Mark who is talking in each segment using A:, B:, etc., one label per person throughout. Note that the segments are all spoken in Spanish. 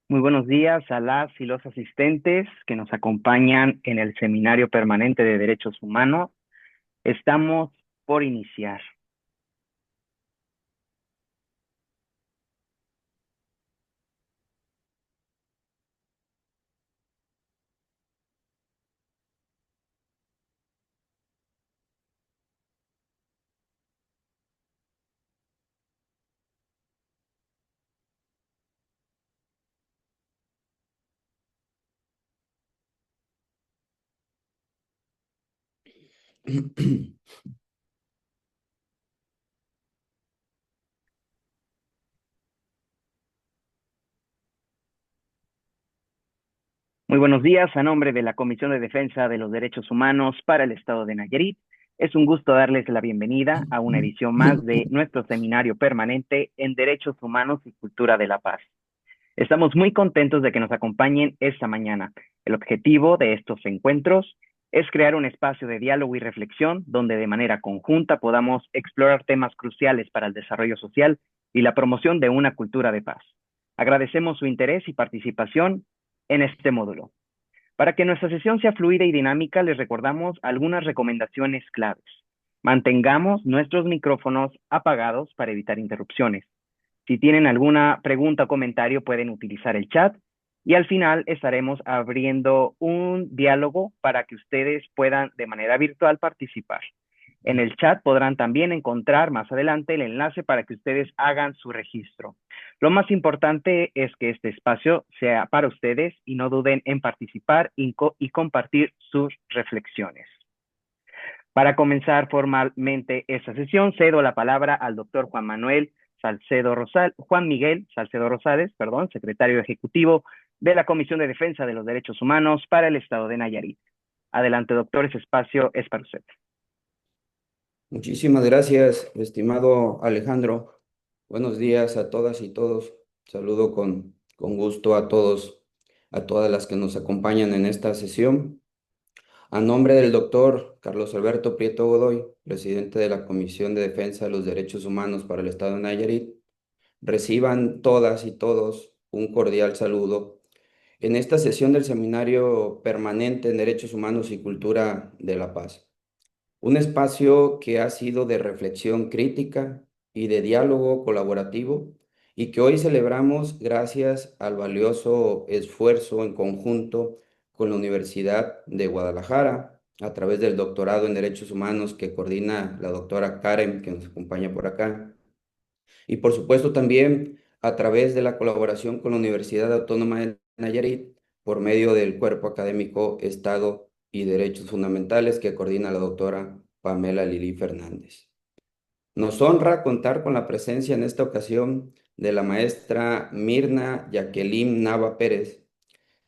A: Muy buenos días a las y los asistentes que nos acompañan en el Seminario Permanente de Derechos Humanos. Estamos por iniciar. Muy buenos días a nombre de la Comisión de Defensa de los Derechos Humanos para el Estado de Nayarit. Es un gusto darles la bienvenida a una edición más de nuestro Seminario Permanente en Derechos Humanos y Cultura de la Paz. Estamos muy contentos de que nos acompañen esta mañana. El objetivo de estos encuentros es crear un espacio de diálogo y reflexión donde de manera conjunta podamos explorar temas cruciales para el desarrollo social y la promoción de una cultura de paz. Agradecemos su interés y participación en este módulo. Para que nuestra sesión sea fluida y dinámica, les recordamos algunas recomendaciones claves. Mantengamos nuestros micrófonos apagados para evitar interrupciones. Si tienen alguna pregunta o comentario, pueden utilizar el chat y al final estaremos abriendo un diálogo para que ustedes puedan de manera virtual participar. En el chat podrán también encontrar más adelante el enlace para que ustedes hagan su registro. Lo más importante es que este espacio sea para ustedes y no duden en participar y compartir sus reflexiones. Para comenzar formalmente esta sesión, cedo la palabra al doctor Juan Miguel Salcedo Rosales, secretario ejecutivo de la Comisión de Defensa de los Derechos Humanos para el Estado de Nayarit. Adelante, doctor, ese espacio es para usted.
B: Muchísimas gracias, estimado Alejandro. Buenos días a todas y todos. Saludo con gusto a todos, a todas las que nos acompañan en esta sesión. A nombre del doctor Carlos Alberto Prieto Godoy, presidente de la Comisión de Defensa de los Derechos Humanos para el Estado de Nayarit, reciban todas y todos un cordial saludo en esta sesión del Seminario Permanente en Derechos Humanos y Cultura de la Paz. Un espacio que ha sido de reflexión crítica y de diálogo colaborativo y que hoy celebramos gracias al valioso esfuerzo en conjunto con la Universidad de Guadalajara a través del doctorado en Derechos Humanos que coordina la doctora Karen, que nos acompaña por acá, y por supuesto también a través de la colaboración con la Universidad Autónoma de Nayarit por medio del Cuerpo Académico Estado y Derechos Fundamentales que coordina la doctora Pamela Lili Fernández. Nos honra contar con la presencia en esta ocasión de la maestra Mirna Jacqueline Nava Pérez,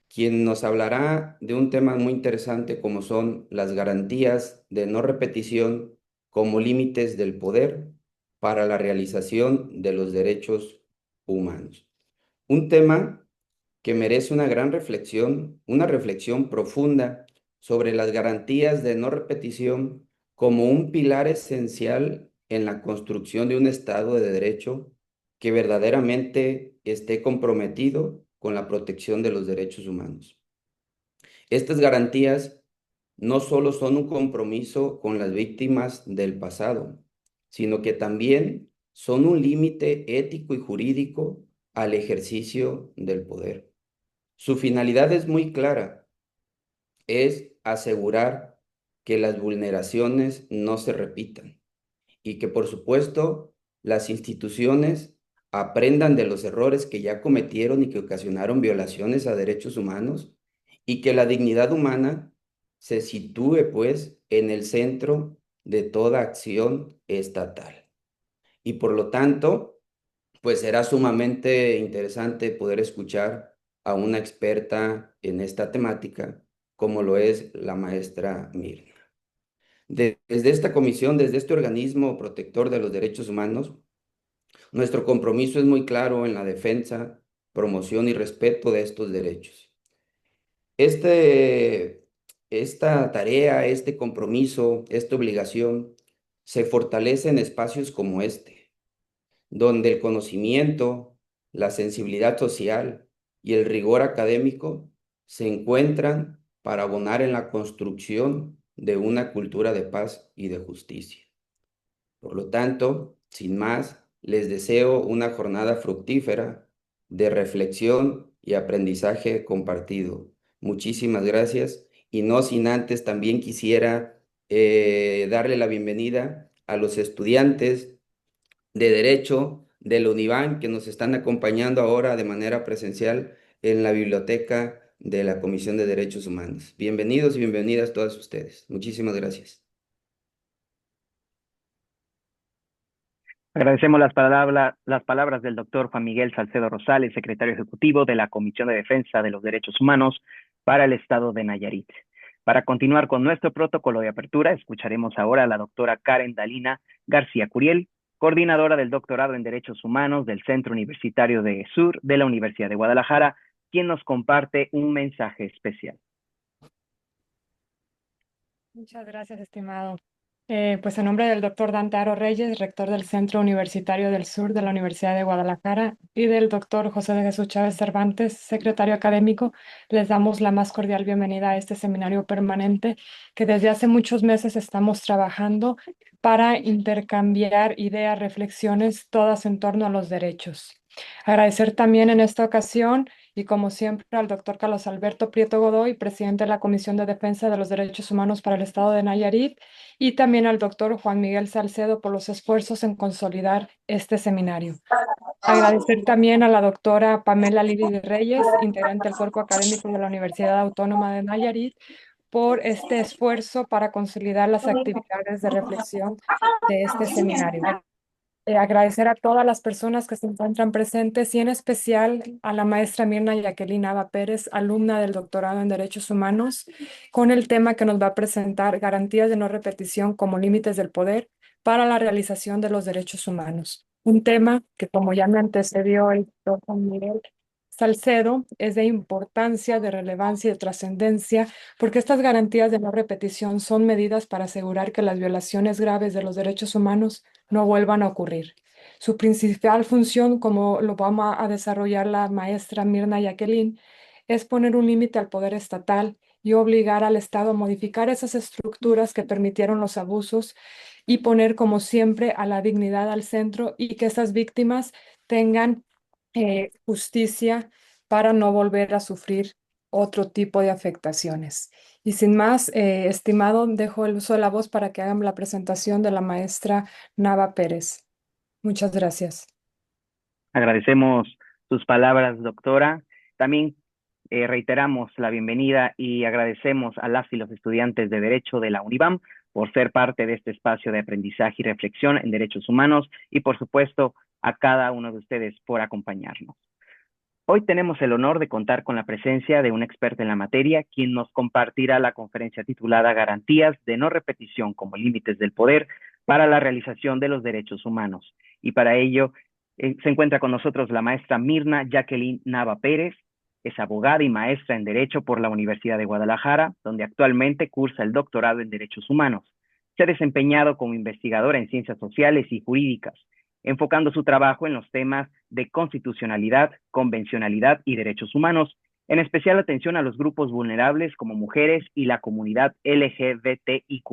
B: quien nos hablará de un tema muy interesante como son las garantías de no repetición como límites del poder para la realización de los derechos humanos. Un tema que merece una gran reflexión, una reflexión profunda sobre las garantías de no repetición como un pilar esencial en la construcción de un Estado de Derecho que verdaderamente esté comprometido con la protección de los derechos humanos. Estas garantías no solo son un compromiso con las víctimas del pasado, sino que también son un límite ético y jurídico al ejercicio del poder. Su finalidad es muy clara, es asegurar que las vulneraciones no se repitan y que, por supuesto, las instituciones aprendan de los errores que ya cometieron y que ocasionaron violaciones a derechos humanos y que la dignidad humana se sitúe, pues, en el centro de toda acción estatal. Y por lo tanto, pues será sumamente interesante poder escuchar a una experta en esta temática, como lo es la maestra Mirna. Desde esta comisión, desde este organismo protector de los derechos humanos, nuestro compromiso es muy claro en la defensa, promoción y respeto de estos derechos. Este, esta tarea, este compromiso, esta obligación se fortalece en espacios como este, donde el conocimiento, la sensibilidad social y el rigor académico se encuentran para abonar en la construcción de una cultura de paz y de justicia. Por lo tanto, sin más, les deseo una jornada fructífera de reflexión y aprendizaje compartido. Muchísimas gracias y no sin antes también quisiera darle la bienvenida a los estudiantes de Derecho de la UNIVAN que nos están acompañando ahora de manera presencial en la biblioteca de la Comisión de Derechos Humanos. Bienvenidos y bienvenidas todas ustedes. Muchísimas gracias.
A: Agradecemos las palabras del doctor Juan Miguel Salcedo Rosales, secretario ejecutivo de la Comisión de Defensa de los Derechos Humanos para el Estado de Nayarit. Para continuar con nuestro protocolo de apertura, escucharemos ahora a la doctora Karen Dalina García Curiel, coordinadora del doctorado en Derechos Humanos del Centro Universitario de Sur de la Universidad de Guadalajara, quien nos comparte un mensaje especial.
C: Muchas gracias, estimado. Pues en nombre del doctor Dante Aro Reyes, rector del Centro Universitario del Sur de la Universidad de Guadalajara, y del doctor José de Jesús Chávez Cervantes, secretario académico, les damos la más cordial bienvenida a este seminario permanente que desde hace muchos meses estamos trabajando para intercambiar ideas, reflexiones, todas en torno a los derechos. Agradecer también en esta ocasión y como siempre al doctor Carlos Alberto Prieto Godoy, presidente de la Comisión de Defensa de los Derechos Humanos para el Estado de Nayarit, y también al doctor Juan Miguel Salcedo por los esfuerzos en consolidar este seminario. Agradecer también a la doctora Pamela Lili de Reyes, integrante del cuerpo académico de la Universidad Autónoma de Nayarit, por este esfuerzo para consolidar las actividades de reflexión de este seminario. Agradecer a todas las personas que se encuentran presentes y en especial a la maestra Mirna Jacqueline Ava Pérez, alumna del doctorado en Derechos Humanos, con el tema que nos va a presentar garantías de no repetición como límites del poder para la realización de los derechos humanos. Un tema que, como ya me antecedió el doctor Juan Miguel Salcedo, es de importancia, de relevancia y de trascendencia, porque estas garantías de no repetición son medidas para asegurar que las violaciones graves de los derechos humanos no vuelvan a ocurrir. Su principal función, como lo vamos a desarrollar la maestra Mirna Jacqueline, es poner un límite al poder estatal y obligar al Estado a modificar esas estructuras que permitieron los abusos y poner, como siempre, a la dignidad al centro y que esas víctimas tengan justicia para no volver a sufrir otro tipo de afectaciones. Y sin más, estimado, dejo el uso de la voz para que hagan la presentación de la maestra Nava Pérez. Muchas gracias.
A: Agradecemos sus palabras, doctora. También reiteramos la bienvenida y agradecemos a las y los estudiantes de Derecho de la UNIVAM por ser parte de este espacio de aprendizaje y reflexión en derechos humanos y, por supuesto, a cada uno de ustedes por acompañarnos. Hoy tenemos el honor de contar con la presencia de un experto en la materia, quien nos compartirá la conferencia titulada Garantías de no repetición como límites del poder para la realización de los derechos humanos. Y para ello se encuentra con nosotros la maestra Mirna Jacqueline Nava Pérez. Es abogada y maestra en Derecho por la Universidad de Guadalajara, donde actualmente cursa el doctorado en Derechos Humanos. Se ha desempeñado como investigadora en Ciencias Sociales y Jurídicas, enfocando su trabajo en los temas de constitucionalidad, convencionalidad y derechos humanos, en especial atención a los grupos vulnerables como mujeres y la comunidad LGBTIQ+.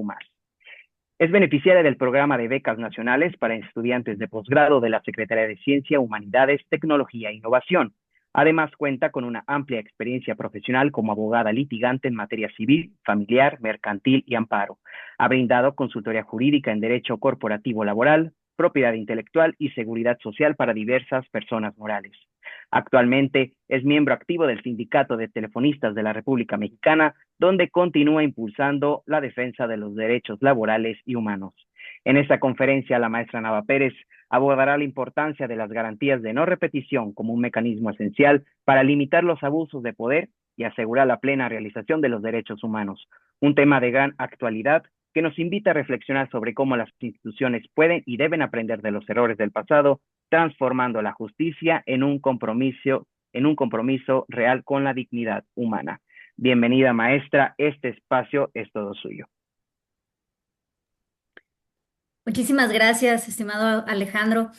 A: Es beneficiaria del programa de becas nacionales para estudiantes de posgrado de la Secretaría de Ciencia, Humanidades, Tecnología e Innovación. Además, cuenta con una amplia experiencia profesional como abogada litigante en materia civil, familiar, mercantil y amparo. Ha brindado consultoría jurídica en derecho corporativo laboral, propiedad intelectual y seguridad social para diversas personas morales. Actualmente es miembro activo del Sindicato de Telefonistas de la República Mexicana, donde continúa impulsando la defensa de los derechos laborales y humanos. En esta conferencia, la maestra Nava Pérez abordará la importancia de las garantías de no repetición como un mecanismo esencial para limitar los abusos de poder y asegurar la plena realización de los derechos humanos, un tema de gran actualidad que nos invita a reflexionar sobre cómo las instituciones pueden y deben aprender de los errores del pasado, transformando la justicia en un compromiso real con la dignidad humana. Bienvenida, maestra, este espacio es todo suyo.
D: Muchísimas gracias, estimado Alejandro.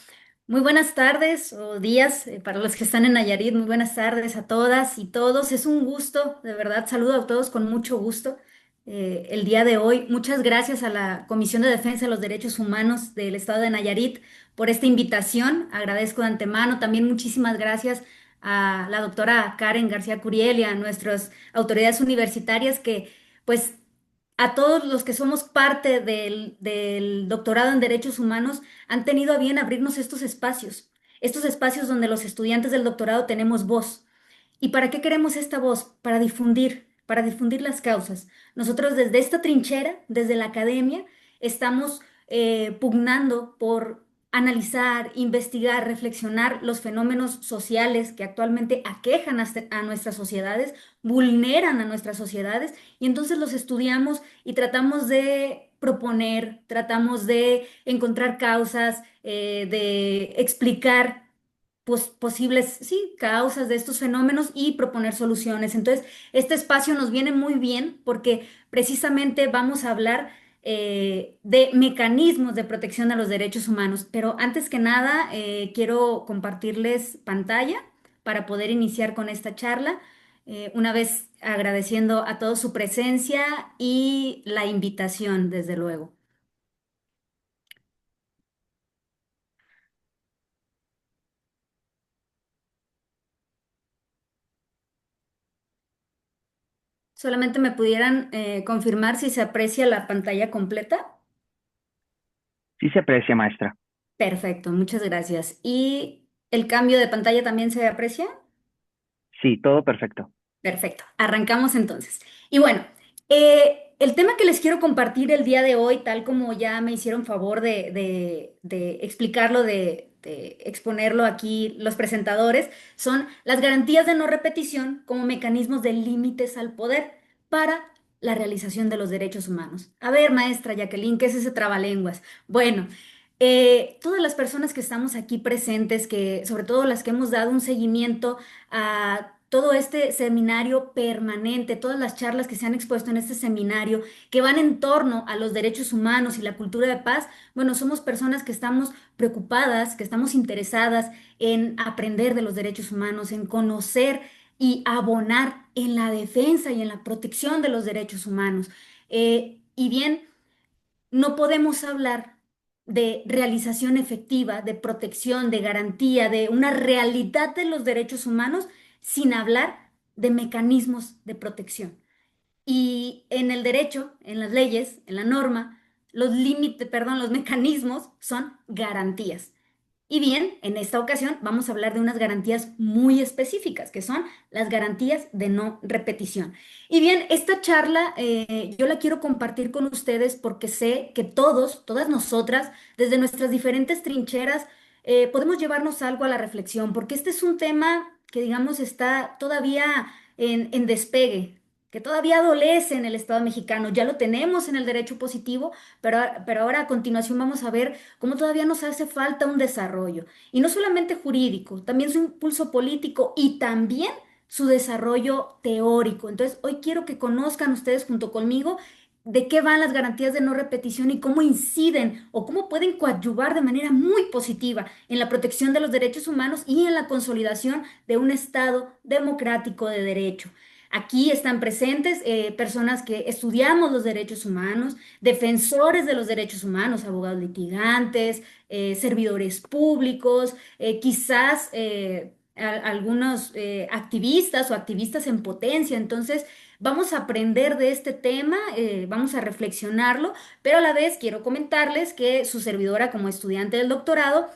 D: Muy buenas tardes o días para los que están en Nayarit. Muy buenas tardes a todas y todos. Es un gusto, de verdad. Saludo a todos con mucho gusto el día de hoy. Muchas gracias a la Comisión de Defensa de los Derechos Humanos del Estado de Nayarit por esta invitación. Agradezco de antemano. También muchísimas gracias a la doctora Karen García Curiel y a nuestras autoridades universitarias que, pues, a todos los que somos parte del doctorado en Derechos Humanos han tenido a bien abrirnos estos espacios donde los estudiantes del doctorado tenemos voz. ¿Y para qué queremos esta voz? Para difundir las causas. Nosotros desde esta trinchera, desde la academia, estamos pugnando por analizar, investigar, reflexionar los fenómenos sociales que actualmente aquejan a nuestras sociedades, vulneran a nuestras sociedades, y entonces los estudiamos y tratamos de proponer, tratamos de encontrar causas, de explicar posibles, sí, causas de estos fenómenos y proponer soluciones. Entonces, este espacio nos viene muy bien porque precisamente vamos a hablar de mecanismos de protección a los derechos humanos. Pero antes que nada, quiero compartirles pantalla para poder iniciar con esta charla. Una vez agradeciendo a todos su presencia y la invitación, desde luego. Solamente me pudieran confirmar si se aprecia la pantalla completa.
A: Sí se aprecia, maestra.
D: Perfecto, muchas gracias. ¿Y el cambio de pantalla también se aprecia?
A: Sí, todo perfecto.
D: Perfecto, arrancamos entonces. Y bueno, el tema que les quiero compartir el día de hoy, tal como ya me hicieron favor de explicarlo, de exponerlo aquí los presentadores, son las garantías de no repetición como mecanismos de límites al poder para la realización de los derechos humanos. A ver, maestra Jacqueline, ¿qué es ese trabalenguas? Bueno, todas las personas que estamos aquí presentes, que sobre todo las que hemos dado un seguimiento a todo este seminario permanente, todas las charlas que se han expuesto en este seminario, que van en torno a los derechos humanos y la cultura de paz, bueno, somos personas que estamos preocupadas, que estamos interesadas en aprender de los derechos humanos, en conocer y abonar en la defensa y en la protección de los derechos humanos. Y bien, no podemos hablar de realización efectiva, de protección, de garantía, de una realidad de los derechos humanos sin hablar de mecanismos de protección. Y en el derecho, en las leyes, en la norma, los límites, perdón, los mecanismos son garantías. Y bien, en esta ocasión vamos a hablar de unas garantías muy específicas, que son las garantías de no repetición. Y bien, esta charla yo la quiero compartir con ustedes porque sé que todos, todas nosotras, desde nuestras diferentes trincheras, podemos llevarnos algo a la reflexión, porque este es un tema que, digamos, está todavía en despegue, que todavía adolece en el Estado mexicano. Ya lo tenemos en el derecho positivo, pero ahora a continuación vamos a ver cómo todavía nos hace falta un desarrollo. Y no solamente jurídico, también su impulso político y también su desarrollo teórico. Entonces, hoy quiero que conozcan ustedes junto conmigo de qué van las garantías de no repetición y cómo inciden o cómo pueden coadyuvar de manera muy positiva en la protección de los derechos humanos y en la consolidación de un Estado democrático de derecho. Aquí están presentes personas que estudiamos los derechos humanos, defensores de los derechos humanos, abogados litigantes, servidores públicos, quizás algunos activistas o activistas en potencia. Entonces, vamos a aprender de este tema, vamos a reflexionarlo, pero a la vez quiero comentarles que su servidora como estudiante del doctorado,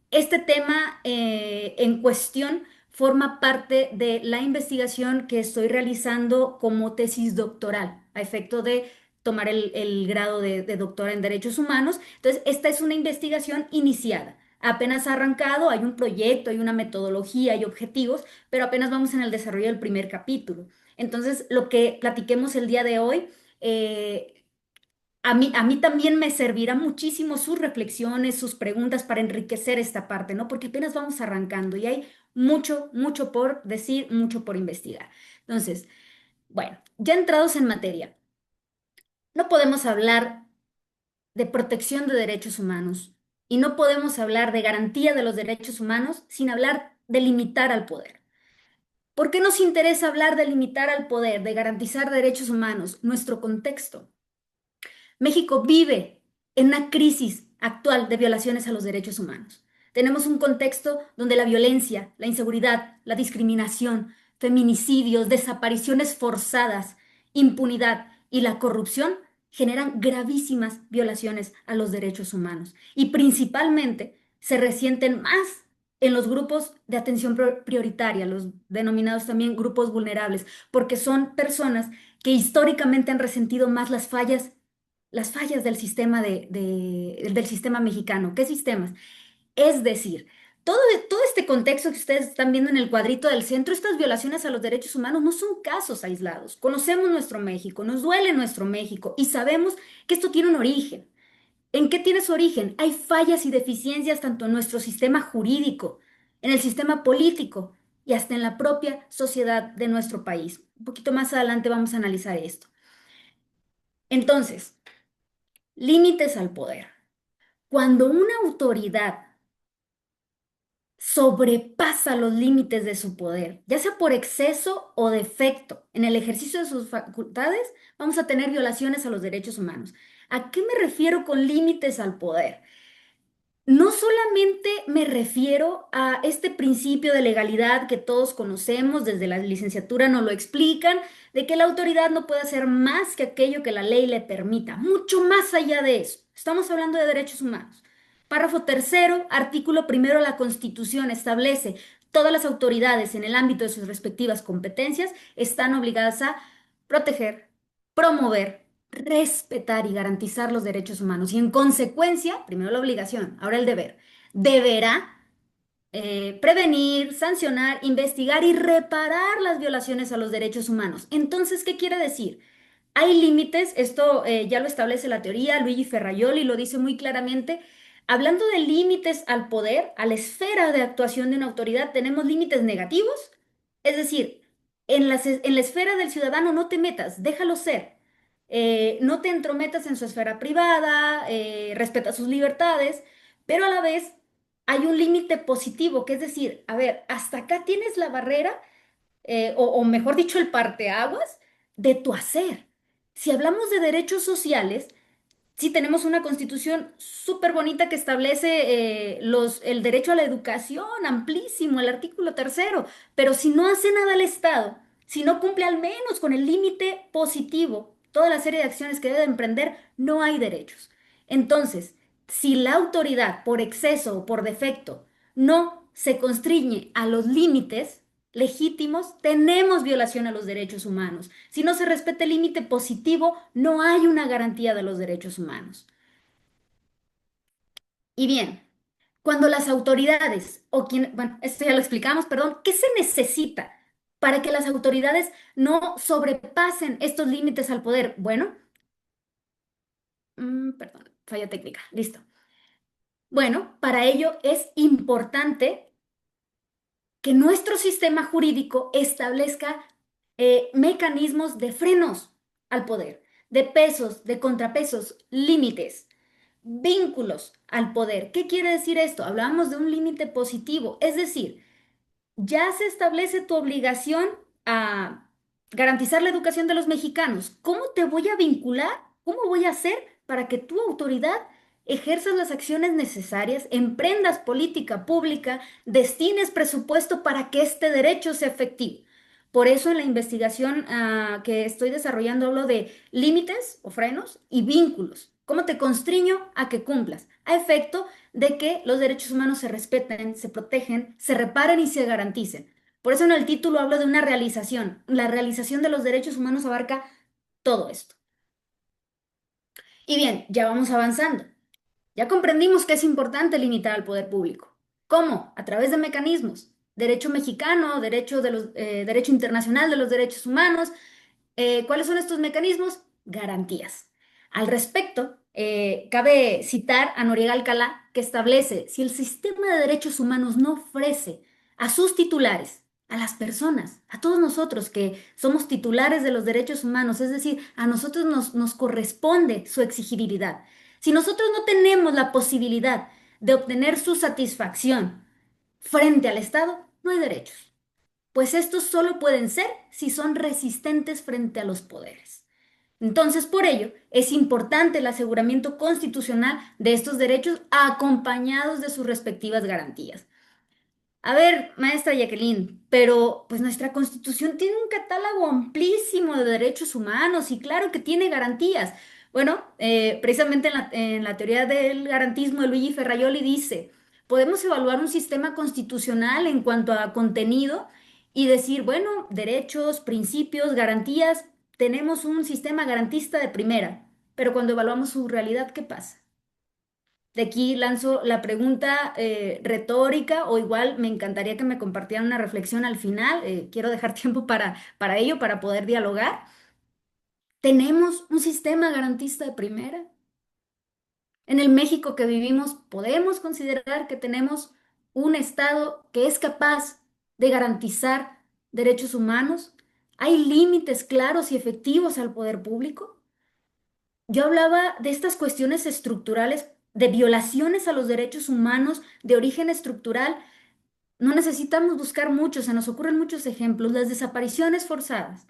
D: este tema en cuestión forma parte de la investigación que estoy realizando como tesis doctoral, a efecto de tomar el grado de doctora en Derechos Humanos. Entonces, esta es una investigación iniciada. Apenas ha arrancado, hay un proyecto, hay una metodología, hay objetivos, pero apenas vamos en el desarrollo del primer capítulo. Entonces, lo que platiquemos el día de hoy, a mí también me servirá muchísimo sus reflexiones, sus preguntas para enriquecer esta parte, ¿no? Porque apenas vamos arrancando y hay mucho, mucho por decir, mucho por investigar. Entonces, bueno, ya entrados en materia, no podemos hablar de protección de derechos humanos y no podemos hablar de garantía de los derechos humanos sin hablar de limitar al poder. ¿Por qué nos interesa hablar de limitar al poder, de garantizar derechos humanos? Nuestro contexto. México vive en una crisis actual de violaciones a los derechos humanos. Tenemos un contexto donde la violencia, la inseguridad, la discriminación, feminicidios, desapariciones forzadas, impunidad y la corrupción generan gravísimas violaciones a los derechos humanos y principalmente se resienten más en los grupos de atención prioritaria, los denominados también grupos vulnerables, porque son personas que históricamente han resentido más las fallas del sistema del sistema mexicano. ¿Qué sistemas? Es decir, todo este contexto que ustedes están viendo en el cuadrito del centro, estas violaciones a los derechos humanos no son casos aislados. Conocemos nuestro México, nos duele nuestro México y sabemos que esto tiene un origen. ¿En qué tiene su origen? Hay fallas y deficiencias tanto en nuestro sistema jurídico, en el sistema político y hasta en la propia sociedad de nuestro país. Un poquito más adelante vamos a analizar esto. Entonces, límites al poder. Cuando una autoridad sobrepasa los límites de su poder, ya sea por exceso o defecto en el ejercicio de sus facultades, vamos a tener violaciones a los derechos humanos. ¿A qué me refiero con límites al poder? No solamente me refiero a este principio de legalidad que todos conocemos, desde la licenciatura nos lo explican, de que la autoridad no puede hacer más que aquello que la ley le permita, mucho más allá de eso. Estamos hablando de derechos humanos. Párrafo tercero, artículo primero de la Constitución establece todas las autoridades en el ámbito de sus respectivas competencias están obligadas a proteger, promover, respetar y garantizar los derechos humanos. Y en consecuencia, primero la obligación, ahora el deber, deberá prevenir, sancionar, investigar y reparar las violaciones a los derechos humanos. Entonces, ¿qué quiere decir? Hay límites, esto ya lo establece la teoría, Luigi Ferrajoli lo dice muy claramente. Hablando de límites al poder, a la esfera de actuación de una autoridad, tenemos límites negativos, es decir, en la esfera del ciudadano no te metas, déjalo ser. No te entrometas en su esfera privada, respeta sus libertades, pero a la vez hay un límite positivo, que es decir, a ver, hasta acá tienes la barrera, o mejor dicho, el parteaguas de tu hacer. Si hablamos de derechos sociales, sí tenemos una constitución súper bonita que establece el derecho a la educación, amplísimo, el artículo tercero, pero si no hace nada el Estado, si no cumple al menos con el límite positivo, toda la serie de acciones que debe emprender, no hay derechos. Entonces, si la autoridad, por exceso o por defecto, no se constriñe a los límites legítimos, tenemos violación a los derechos humanos. Si no se respeta el límite positivo, no hay una garantía de los derechos humanos. Y bien, cuando las autoridades o quien, bueno, esto ya lo explicamos, perdón, ¿qué se necesita para que las autoridades no sobrepasen estos límites al poder? Bueno, perdón, falla técnica, listo. Bueno, para ello es importante que nuestro sistema jurídico establezca mecanismos de frenos al poder, de pesos, de contrapesos, límites, vínculos al poder. ¿Qué quiere decir esto? Hablamos de un límite positivo, es decir, ya se establece tu obligación a garantizar la educación de los mexicanos. ¿Cómo te voy a vincular? ¿Cómo voy a hacer para que tu autoridad ejerzas las acciones necesarias, emprendas política pública, destines presupuesto para que este derecho sea efectivo? Por eso en la investigación que estoy desarrollando hablo de límites o frenos y vínculos. ¿Cómo te constriño a que cumplas? A efecto de que los derechos humanos se respeten, se protegen, se reparen y se garanticen. Por eso en el título hablo de una realización. La realización de los derechos humanos abarca todo esto. Y bien, ya vamos avanzando. Ya comprendimos que es importante limitar al poder público. ¿Cómo? A través de mecanismos. Derecho mexicano, derecho internacional de los derechos humanos. ¿Cuáles son estos mecanismos? Garantías. Al respecto, cabe citar a Noriega Alcalá, que establece, si el sistema de derechos humanos no ofrece a sus titulares, a las personas, a todos nosotros que somos titulares de los derechos humanos, es decir, a nosotros nos corresponde su exigibilidad. Si nosotros no tenemos la posibilidad de obtener su satisfacción frente al Estado, no hay derechos, pues estos solo pueden ser si son resistentes frente a los poderes. Entonces, por ello, es importante el aseguramiento constitucional de estos derechos acompañados de sus respectivas garantías. A ver, maestra Jacqueline, pero pues nuestra Constitución tiene un catálogo amplísimo de derechos humanos y claro que tiene garantías. Bueno, precisamente en la teoría del garantismo de Luigi Ferraioli dice, podemos evaluar un sistema constitucional en cuanto a contenido y decir, bueno, derechos, principios, garantías, tenemos un sistema garantista de primera, pero cuando evaluamos su realidad, ¿qué pasa? De aquí lanzo la pregunta retórica o igual me encantaría que me compartieran una reflexión al final. Quiero dejar tiempo para ello, para poder dialogar. ¿Tenemos un sistema garantista de primera? En el México que vivimos, ¿podemos considerar que tenemos un Estado que es capaz de garantizar derechos humanos? ¿Hay límites claros y efectivos al poder público? Yo hablaba de estas cuestiones estructurales, de violaciones a los derechos humanos de origen estructural. No necesitamos buscar muchos, se nos ocurren muchos ejemplos. Las desapariciones forzadas.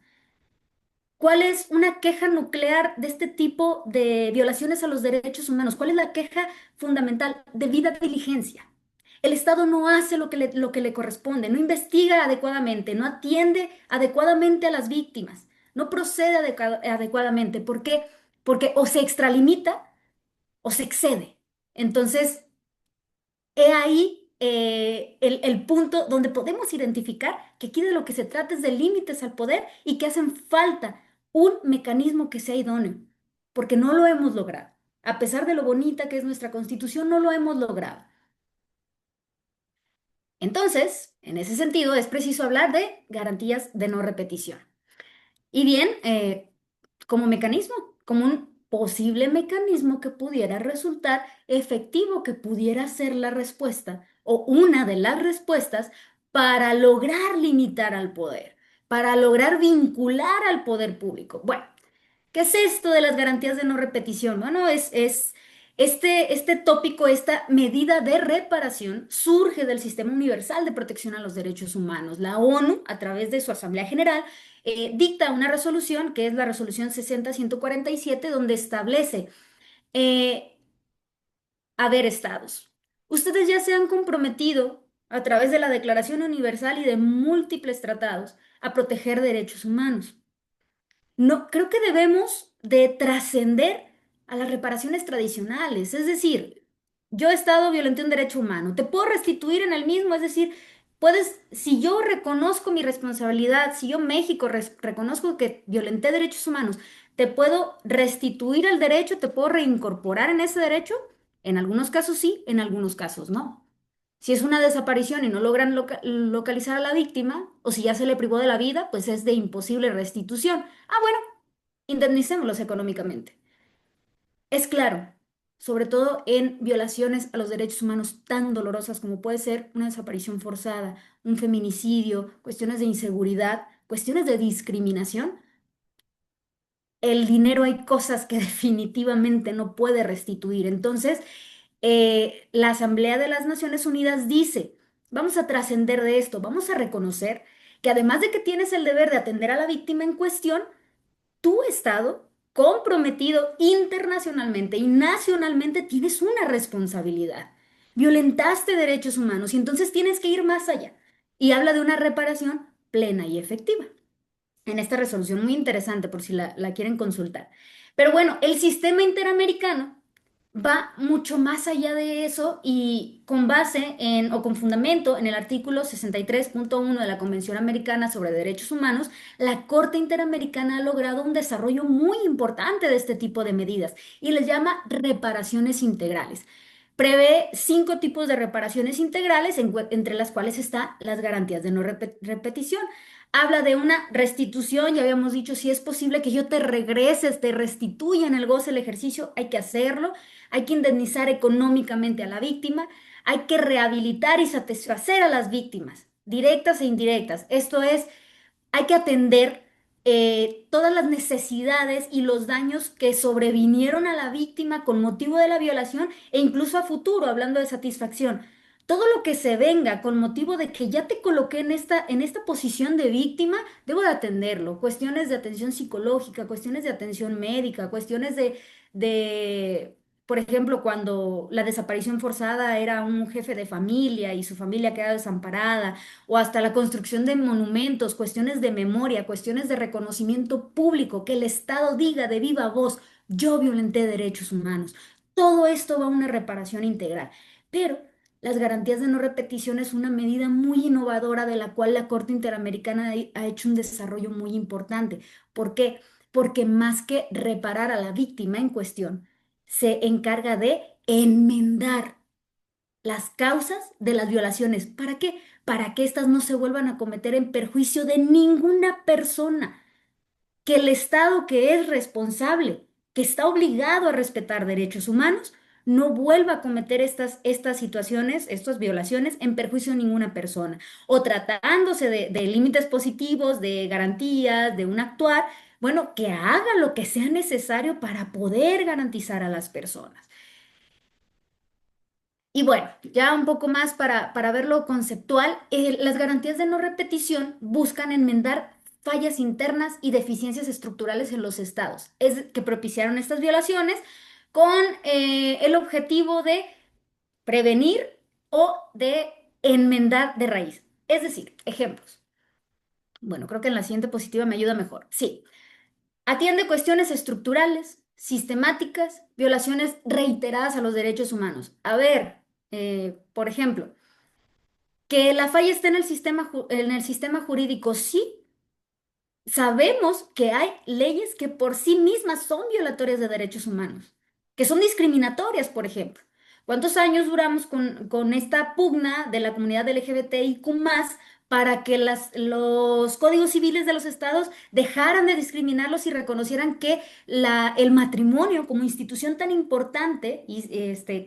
D: ¿Cuál es una queja nuclear de este tipo de violaciones a los derechos humanos? ¿Cuál es la queja fundamental? Debida diligencia. El Estado no hace lo que le corresponde, no investiga adecuadamente, no atiende adecuadamente a las víctimas, no procede adecuadamente. ¿Por qué? Porque o se extralimita o se excede. Entonces, he ahí el punto donde podemos identificar que aquí de lo que se trata es de límites al poder y que hacen falta un mecanismo que sea idóneo, porque no lo hemos logrado. A pesar de lo bonita que es nuestra Constitución, no lo hemos logrado. Entonces, en ese sentido, es preciso hablar de garantías de no repetición. Y bien, como mecanismo, como un posible mecanismo que pudiera resultar efectivo, que pudiera ser la respuesta o una de las respuestas para lograr limitar al poder, para lograr vincular al poder público. Bueno, ¿qué es esto de las garantías de no repetición? Bueno, es este tópico, esta medida de reparación surge del Sistema Universal de Protección a los Derechos Humanos. La ONU, a través de su Asamblea General, dicta una resolución, que es la resolución 60-147, donde establece, eh, a ver, estados, ustedes ya se han comprometido a través de la Declaración Universal y de múltiples tratados a proteger derechos humanos. No, creo que debemos de trascender a las reparaciones tradicionales. Es decir, yo he estado violenté un derecho humano, te puedo restituir en el mismo. Es decir, puedes, si yo reconozco mi responsabilidad, si yo México reconozco que violenté derechos humanos, te puedo restituir el derecho, te puedo reincorporar en ese derecho. En algunos casos sí, en algunos casos no. Si es una desaparición y no logran localizar a la víctima, o si ya se le privó de la vida, pues es de imposible restitución. Ah, bueno, indemnicémoslos económicamente. Es claro, sobre todo en violaciones a los derechos humanos tan dolorosas como puede ser una desaparición forzada, un feminicidio, cuestiones de inseguridad, cuestiones de discriminación. El dinero hay cosas que definitivamente no puede restituir. Entonces, la Asamblea de las Naciones Unidas dice, vamos a trascender de esto, vamos a reconocer que además de que tienes el deber de atender a la víctima en cuestión, tu Estado, comprometido internacionalmente y nacionalmente, tienes una responsabilidad. Violentaste derechos humanos y entonces tienes que ir más allá. Y habla de una reparación plena y efectiva. En esta resolución muy interesante por si la quieren consultar. Pero bueno, el sistema interamericano va mucho más allá de eso y con base en o con fundamento en el artículo 63.1 de la Convención Americana sobre Derechos Humanos, la Corte Interamericana ha logrado un desarrollo muy importante de este tipo de medidas y les llama reparaciones integrales. Prevé 5 tipos de reparaciones integrales, entre las cuales están las garantías de no repetición. Habla de una restitución, ya habíamos dicho, si es posible que yo te regreses, te restituya en el goce del ejercicio, hay que hacerlo. Hay que indemnizar económicamente a la víctima, hay que rehabilitar y satisfacer a las víctimas, directas e indirectas. Esto es, hay que atender todas las necesidades y los daños que sobrevinieron a la víctima con motivo de la violación e incluso a futuro, hablando de satisfacción. Todo lo que se venga con motivo de que ya te coloqué en esta posición de víctima, debo de atenderlo. Cuestiones de atención psicológica, cuestiones de atención médica, cuestiones de, por ejemplo, cuando la desaparición forzada era un jefe de familia y su familia queda desamparada, o hasta la construcción de monumentos, cuestiones de memoria, cuestiones de reconocimiento público, que el Estado diga de viva voz, yo violenté derechos humanos. Todo esto va a una reparación integral. Pero las garantías de no repetición es una medida muy innovadora de la cual la Corte Interamericana ha hecho un desarrollo muy importante. ¿Por qué? Porque más que reparar a la víctima en cuestión, se encarga de enmendar las causas de las violaciones. ¿Para qué? Para que éstas no se vuelvan a cometer en perjuicio de ninguna persona. Que el Estado que es responsable, que está obligado a respetar derechos humanos, no vuelva a cometer estas situaciones, estas violaciones en perjuicio de ninguna persona. O tratándose de límites positivos, de garantías, de un actuar, bueno, que haga lo que sea necesario para poder garantizar a las personas. Y bueno, ya un poco más para verlo conceptual, las garantías de no repetición buscan enmendar fallas internas y deficiencias estructurales en los estados, es que propiciaron estas violaciones con el objetivo de prevenir o de enmendar de raíz. Es decir, ejemplos. Bueno, creo que en la siguiente positiva me ayuda mejor. Sí, atiende cuestiones estructurales, sistemáticas, violaciones reiteradas a los derechos humanos. A ver, por ejemplo, que la falla esté en el sistema jurídico, sí. Sabemos que hay leyes que por sí mismas son violatorias de derechos humanos, que son discriminatorias, por ejemplo. ¿Cuántos años duramos con esta pugna de la comunidad LGBTIQ+, para que los códigos civiles de los estados dejaran de discriminarlos y reconocieran que el matrimonio como institución tan importante y,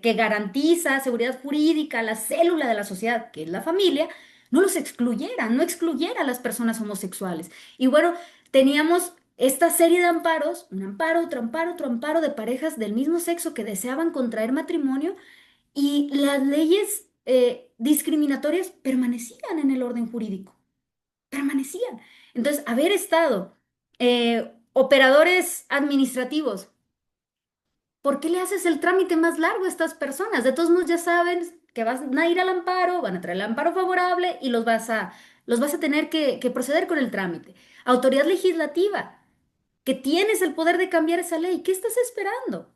D: que garantiza seguridad jurídica, la célula de la sociedad, que es la familia, no los excluyera, no excluyera a las personas homosexuales? Y bueno, teníamos esta serie de amparos, un amparo, otro amparo de parejas del mismo sexo que deseaban contraer matrimonio, y las leyes discriminatorias permanecían en el orden jurídico, permanecían. Entonces, haber estado operadores administrativos, ¿por qué le haces el trámite más largo a estas personas? De todos modos ya saben que van a ir al amparo, van a traer el amparo favorable y los vas a tener que proceder con el trámite. Autoridad legislativa, que tienes el poder de cambiar esa ley, ¿qué estás esperando?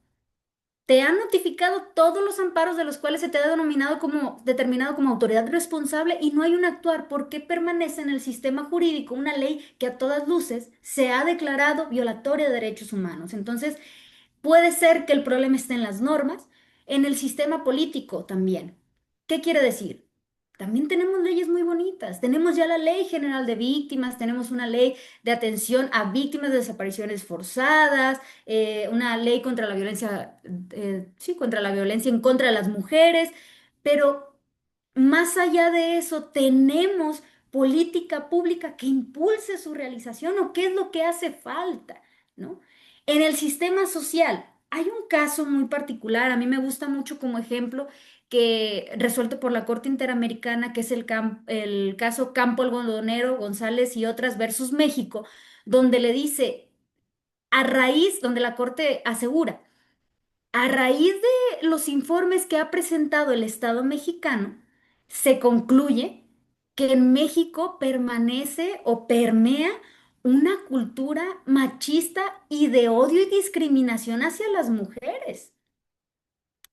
D: Te han notificado todos los amparos de los cuales se te ha determinado como autoridad responsable y no hay un actuar. ¿Por qué permanece en el sistema jurídico una ley que a todas luces se ha declarado violatoria de derechos humanos? Entonces, puede ser que el problema esté en las normas, en el sistema político también. ¿Qué quiere decir? También tenemos leyes muy bonitas. Tenemos ya la Ley General de Víctimas, tenemos una ley de atención a víctimas de desapariciones forzadas, una ley contra la violencia, sí, contra la violencia en contra de las mujeres, pero más allá de eso, tenemos política pública que impulse su realización o qué es lo que hace falta, ¿no? En el sistema social, hay un caso muy particular, a mí me gusta mucho como ejemplo, que resuelto por la Corte Interamericana, que es el caso Campo Algodonero, González y otras versus México, donde le dice, donde la Corte asegura, a raíz de los informes que ha presentado el Estado mexicano, se concluye que en México permanece o permea una cultura machista y de odio y discriminación hacia las mujeres.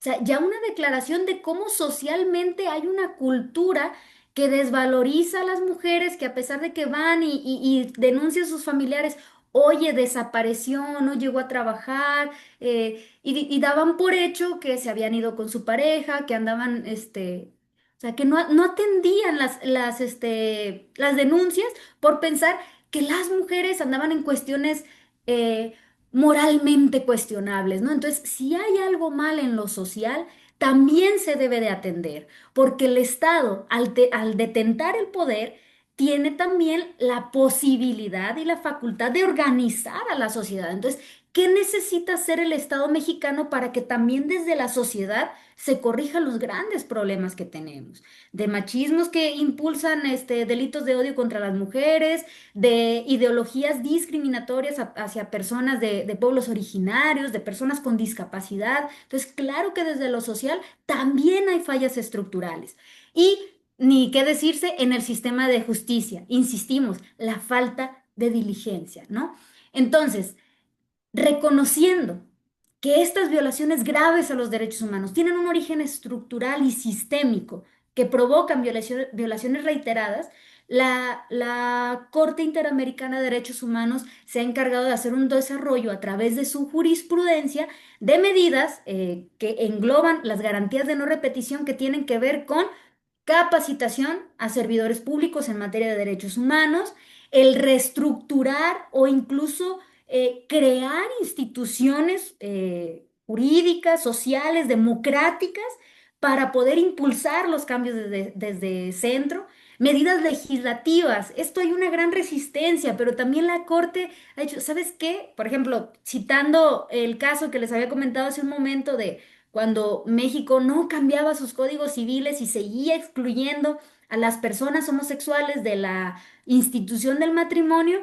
D: O sea, ya una declaración de cómo socialmente hay una cultura que desvaloriza a las mujeres, que a pesar de que van y denuncian a sus familiares, oye, desapareció, no llegó a trabajar, y daban por hecho que se habían ido con su pareja, que andaban, o sea, que no atendían las denuncias por pensar que las mujeres andaban en cuestiones eh, moralmente cuestionables, ¿no? Entonces, si hay algo mal en lo social, también se debe de atender, porque el Estado, al detentar el poder, tiene también la posibilidad y la facultad de organizar a la sociedad. Entonces, ¿qué necesita hacer el Estado mexicano para que también desde la sociedad se corrijan los grandes problemas que tenemos? De machismos que impulsan delitos de odio contra las mujeres, de ideologías discriminatorias hacia personas de pueblos originarios, de personas con discapacidad. Entonces, claro que desde lo social también hay fallas estructurales. Y ni qué decirse en el sistema de justicia. Insistimos, la falta de diligencia, ¿no? Entonces, reconociendo que estas violaciones graves a los derechos humanos tienen un origen estructural y sistémico que provocan violaciones reiteradas, la Corte Interamericana de Derechos Humanos se ha encargado de hacer un desarrollo a través de su jurisprudencia de medidas que engloban las garantías de no repetición que tienen que ver con capacitación a servidores públicos en materia de derechos humanos, el reestructurar o incluso crear instituciones jurídicas, sociales, democráticas, para poder impulsar los cambios desde centro. Medidas legislativas, esto hay una gran resistencia, pero también la Corte ha dicho, ¿sabes qué? Por ejemplo, citando el caso que les había comentado hace un momento de cuando México no cambiaba sus códigos civiles y seguía excluyendo a las personas homosexuales de la institución del matrimonio,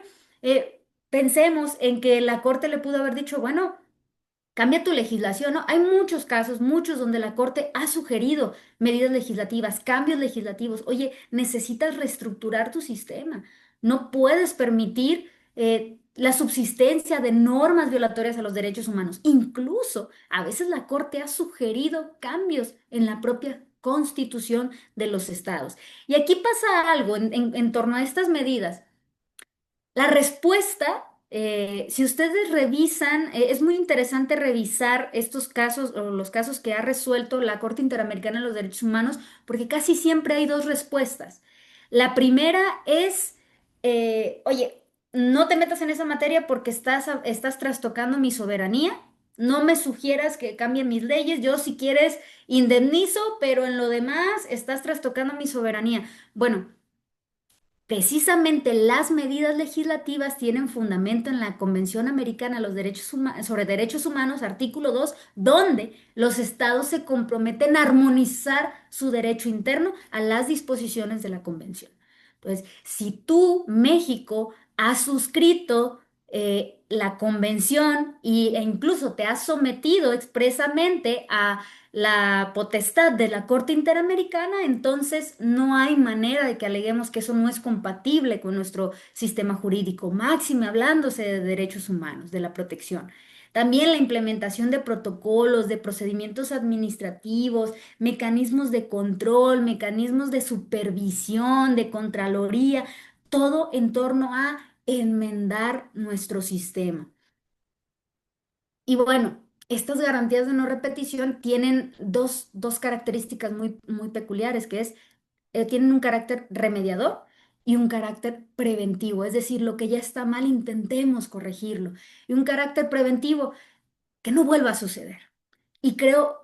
D: pensemos en que la Corte le pudo haber dicho, bueno, cambia tu legislación, ¿no? Hay muchos casos, muchos donde la Corte ha sugerido medidas legislativas, cambios legislativos. Oye, necesitas reestructurar tu sistema. No puedes permitir la subsistencia de normas violatorias a los derechos humanos. Incluso, a veces la Corte ha sugerido cambios en la propia Constitución de los estados. Y aquí pasa algo en torno a estas medidas. La respuesta, si ustedes revisan, es muy interesante revisar estos casos o los casos que ha resuelto la Corte Interamericana de los Derechos Humanos, porque casi siempre hay dos respuestas. La primera es, oye, no te metas en esa materia porque estás trastocando mi soberanía. No me sugieras que cambie mis leyes. Yo, si quieres, indemnizo, pero en lo demás estás trastocando mi soberanía. Bueno. Precisamente las medidas legislativas tienen fundamento en la Convención Americana sobre Derechos Humanos, artículo 2, donde los estados se comprometen a armonizar su derecho interno a las disposiciones de la Convención. Entonces, si tú, México, has suscrito la Convención e incluso te has sometido expresamente a la potestad de la Corte Interamericana, entonces no hay manera de que aleguemos que eso no es compatible con nuestro sistema jurídico, máxime hablándose de derechos humanos, de la protección. También la implementación de protocolos, de procedimientos administrativos, mecanismos de control, mecanismos de supervisión, de contraloría, todo en torno a enmendar nuestro sistema. Y bueno, estas garantías de no repetición tienen dos características muy peculiares, que es, tienen un carácter remediador y un carácter preventivo, es decir, lo que ya está mal, intentemos corregirlo. Y un carácter preventivo, que no vuelva a suceder. Y creo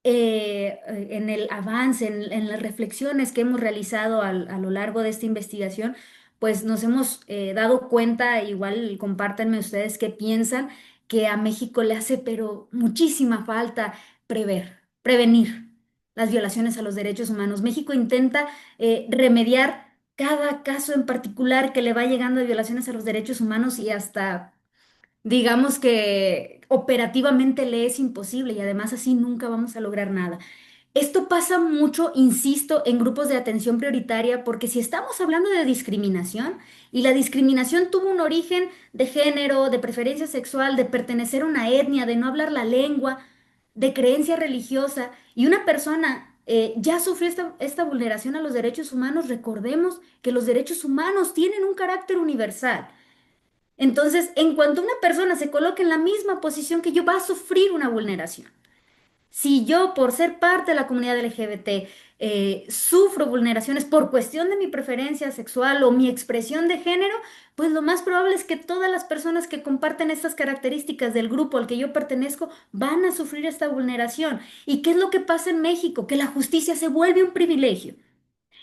D: en el avance, en las reflexiones que hemos realizado a lo largo de esta investigación, pues nos hemos dado cuenta, igual compártanme ustedes qué piensan, que a México le hace pero muchísima falta prevenir las violaciones a los derechos humanos. México intenta remediar cada caso en particular que le va llegando de violaciones a los derechos humanos y hasta digamos que operativamente le es imposible y además así nunca vamos a lograr nada. Esto pasa mucho, insisto, en grupos de atención prioritaria, porque si estamos hablando de discriminación y la discriminación tuvo un origen de género, de preferencia sexual, de pertenecer a una etnia, de no hablar la lengua, de creencia religiosa, y una persona ya sufrió esta vulneración a los derechos humanos, recordemos que los derechos humanos tienen un carácter universal. Entonces, en cuanto una persona se coloque en la misma posición que yo, va a sufrir una vulneración. Si yo, por ser parte de la comunidad LGBT, sufro vulneraciones por cuestión de mi preferencia sexual o mi expresión de género, pues lo más probable es que todas las personas que comparten estas características del grupo al que yo pertenezco van a sufrir esta vulneración. ¿Y qué es lo que pasa en México? Que la justicia se vuelve un privilegio.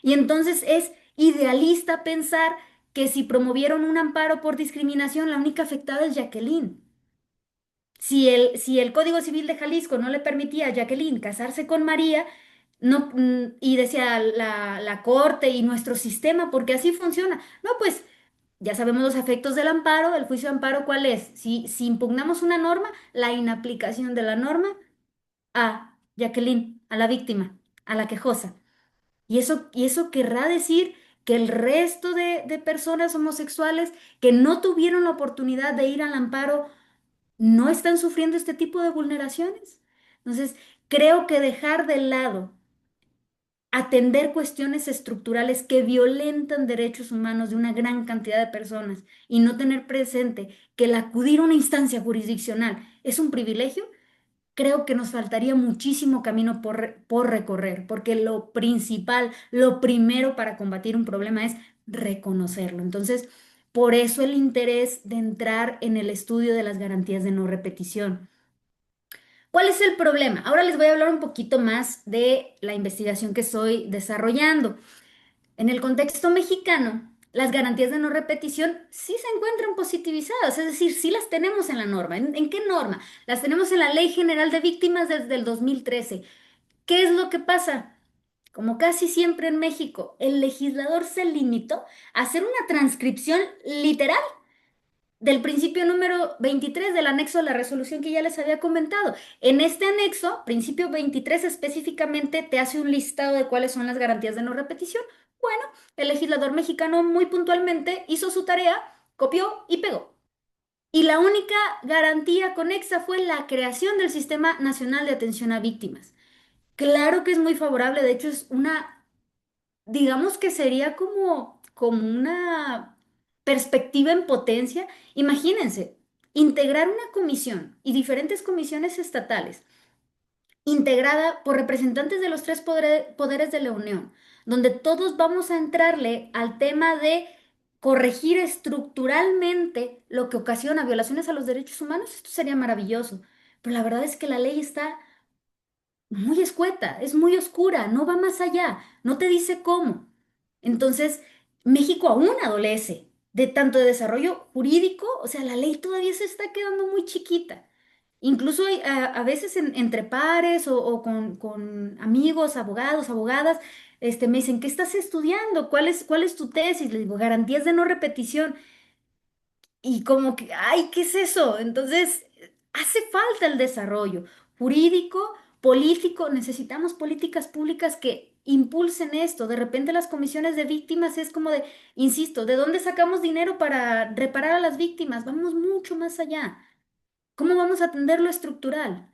D: Y entonces es idealista pensar que si promovieron un amparo por discriminación, la única afectada es Jacqueline. Si el Código Civil de Jalisco no le permitía a Jacqueline casarse con María, no, y decía la corte y nuestro sistema, porque así funciona. No, pues ya sabemos los efectos del amparo, el juicio de amparo, ¿cuál es? Si impugnamos una norma, la inaplicación de la norma a Jacqueline, a la víctima, a la quejosa. Y eso querrá decir que el resto de personas homosexuales que no tuvieron la oportunidad de ir al amparo no están sufriendo este tipo de vulneraciones. Entonces, creo que dejar de lado atender cuestiones estructurales que violentan derechos humanos de una gran cantidad de personas y no tener presente que el acudir a una instancia jurisdiccional es un privilegio, creo que nos faltaría muchísimo camino por recorrer, porque lo principal, lo primero para combatir un problema es reconocerlo. Entonces, por eso el interés de entrar en el estudio de las garantías de no repetición. ¿Cuál es el problema? Ahora les voy a hablar un poquito más de la investigación que estoy desarrollando. En el contexto mexicano, las garantías de no repetición sí se encuentran positivizadas, es decir, sí las tenemos en la norma. ¿En qué norma? Las tenemos en la Ley General de Víctimas desde el 2013. ¿Qué es lo que pasa? Como casi siempre en México, el legislador se limitó a hacer una transcripción literal del principio número 23 del anexo a la resolución que ya les había comentado. En este anexo, principio 23 específicamente, te hace un listado de cuáles son las garantías de no repetición. Bueno, el legislador mexicano muy puntualmente hizo su tarea, copió y pegó. Y la única garantía conexa fue la creación del Sistema Nacional de Atención a Víctimas. Claro que es muy favorable, de hecho es una, digamos que sería como una perspectiva en potencia. Imagínense, integrar una comisión y diferentes comisiones estatales, integrada por representantes de los tres poderes de la Unión, donde todos vamos a entrarle al tema de corregir estructuralmente lo que ocasiona violaciones a los derechos humanos. Esto sería maravilloso. Pero la verdad es que la ley está muy escueta, es muy oscura, no va más allá, no te dice cómo. Entonces, México aún adolece de tanto de desarrollo jurídico, o sea, la ley todavía se está quedando muy chiquita. Incluso a veces entre pares o con amigos, abogados, abogadas, me dicen, ¿qué estás estudiando? ¿Cuál es tu tesis? Les digo, garantías de no repetición. Y como que, ay, ¿qué es eso? Entonces, hace falta el desarrollo jurídico, político, necesitamos políticas públicas que impulsen esto. De repente las comisiones de víctimas es como de, insisto, ¿de dónde sacamos dinero para reparar a las víctimas? Vamos mucho más allá. ¿Cómo vamos a atender lo estructural?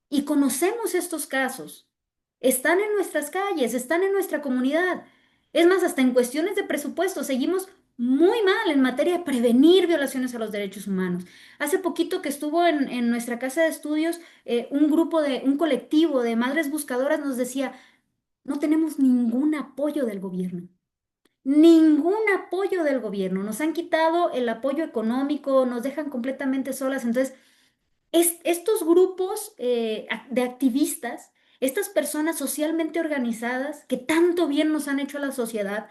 D: Y conocemos estos casos. Están en nuestras calles, están en nuestra comunidad. Es más, hasta en cuestiones de presupuesto seguimos muy mal en materia de prevenir violaciones a los derechos humanos. Hace poquito que estuvo en nuestra casa de estudios, un colectivo de madres buscadoras nos decía, no tenemos ningún apoyo del gobierno. Ningún apoyo del gobierno. Nos han quitado el apoyo económico, nos dejan completamente solas. Entonces, estos grupos de activistas, estas personas socialmente organizadas que tanto bien nos han hecho a la sociedad,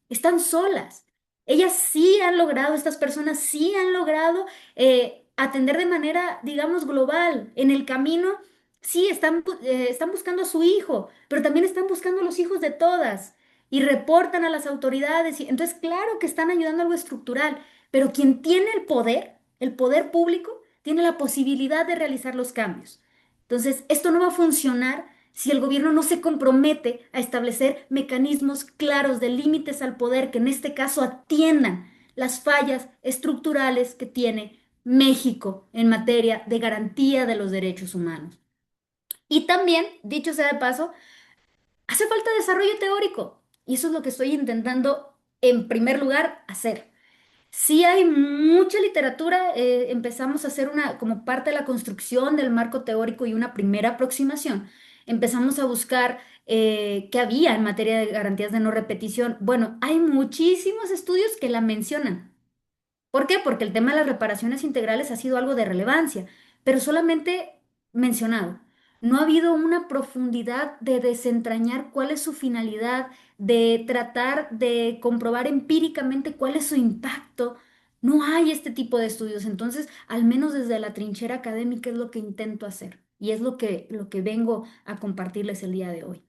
D: están solas. Ellas sí han logrado, estas personas sí han logrado atender de manera, digamos, global. En el camino, sí, están buscando a su hijo, pero también están buscando a los hijos de todas y reportan a las autoridades. Entonces, claro que están ayudando a algo estructural, pero quien tiene el poder público, tiene la posibilidad de realizar los cambios. Entonces, esto no va a funcionar si el gobierno no se compromete a establecer mecanismos claros de límites al poder que en este caso atiendan las fallas estructurales que tiene México en materia de garantía de los derechos humanos. Y también, dicho sea de paso, hace falta desarrollo teórico. Y eso es lo que estoy intentando, en primer lugar, hacer. Sí hay mucha literatura, empezamos a hacer como parte de la construcción del marco teórico y una primera aproximación. Empezamos a buscar qué había en materia de garantías de no repetición. Bueno, hay muchísimos estudios que la mencionan. ¿Por qué? Porque el tema de las reparaciones integrales ha sido algo de relevancia, pero solamente mencionado. No ha habido una profundidad de desentrañar cuál es su finalidad, de tratar de comprobar empíricamente cuál es su impacto. No hay este tipo de estudios. Entonces, al menos desde la trinchera académica es lo que intento hacer y es lo que vengo a compartirles el día de hoy.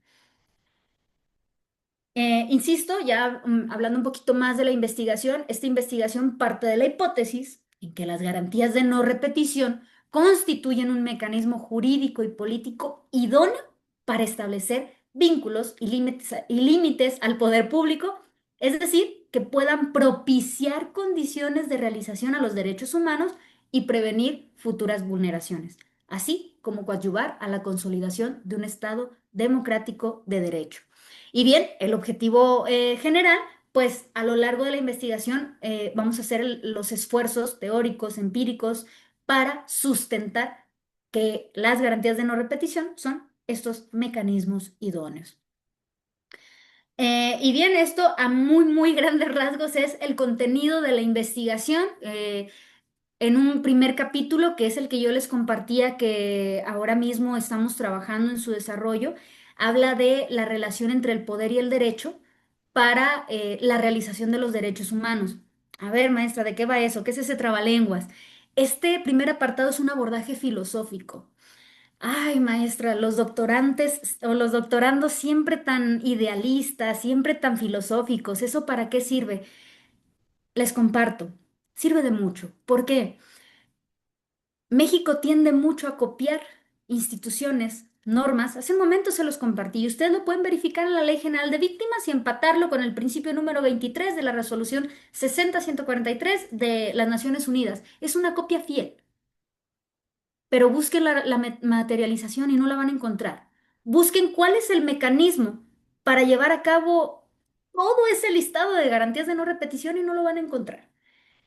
D: Insisto, ya hablando un poquito más de la investigación, esta investigación parte de la hipótesis en que las garantías de no repetición constituyen un mecanismo jurídico y político idóneo para establecer vínculos y límites al poder público, es decir, que puedan propiciar condiciones de realización a los derechos humanos y prevenir futuras vulneraciones, así como coadyuvar a la consolidación de un Estado democrático de derecho. Y bien, el objetivo general, pues a lo largo de la investigación vamos a hacer los esfuerzos teóricos, empíricos, para sustentar que las garantías de no repetición son estos mecanismos idóneos. Y bien, esto a muy, muy grandes rasgos es el contenido de la investigación. En un primer capítulo, que es el que yo les compartía, que ahora mismo estamos trabajando en su desarrollo, habla de la relación entre el poder y el derecho para la realización de los derechos humanos. A ver, maestra, ¿de qué va eso? ¿Qué es ese trabalenguas? Este primer apartado es un abordaje filosófico. Ay, maestra, los doctorantes o los doctorandos siempre tan idealistas, siempre tan filosóficos, ¿eso para qué sirve? Les comparto, sirve de mucho. ¿Por qué? México tiende mucho a copiar instituciones, normas. Hace un momento se los compartí y ustedes lo pueden verificar en la Ley General de Víctimas y empatarlo con el principio número 23 de la Resolución 60-143 de las Naciones Unidas. Es una copia fiel, pero busquen la materialización y no la van a encontrar. Busquen cuál es el mecanismo para llevar a cabo todo ese listado de garantías de no repetición y no lo van a encontrar.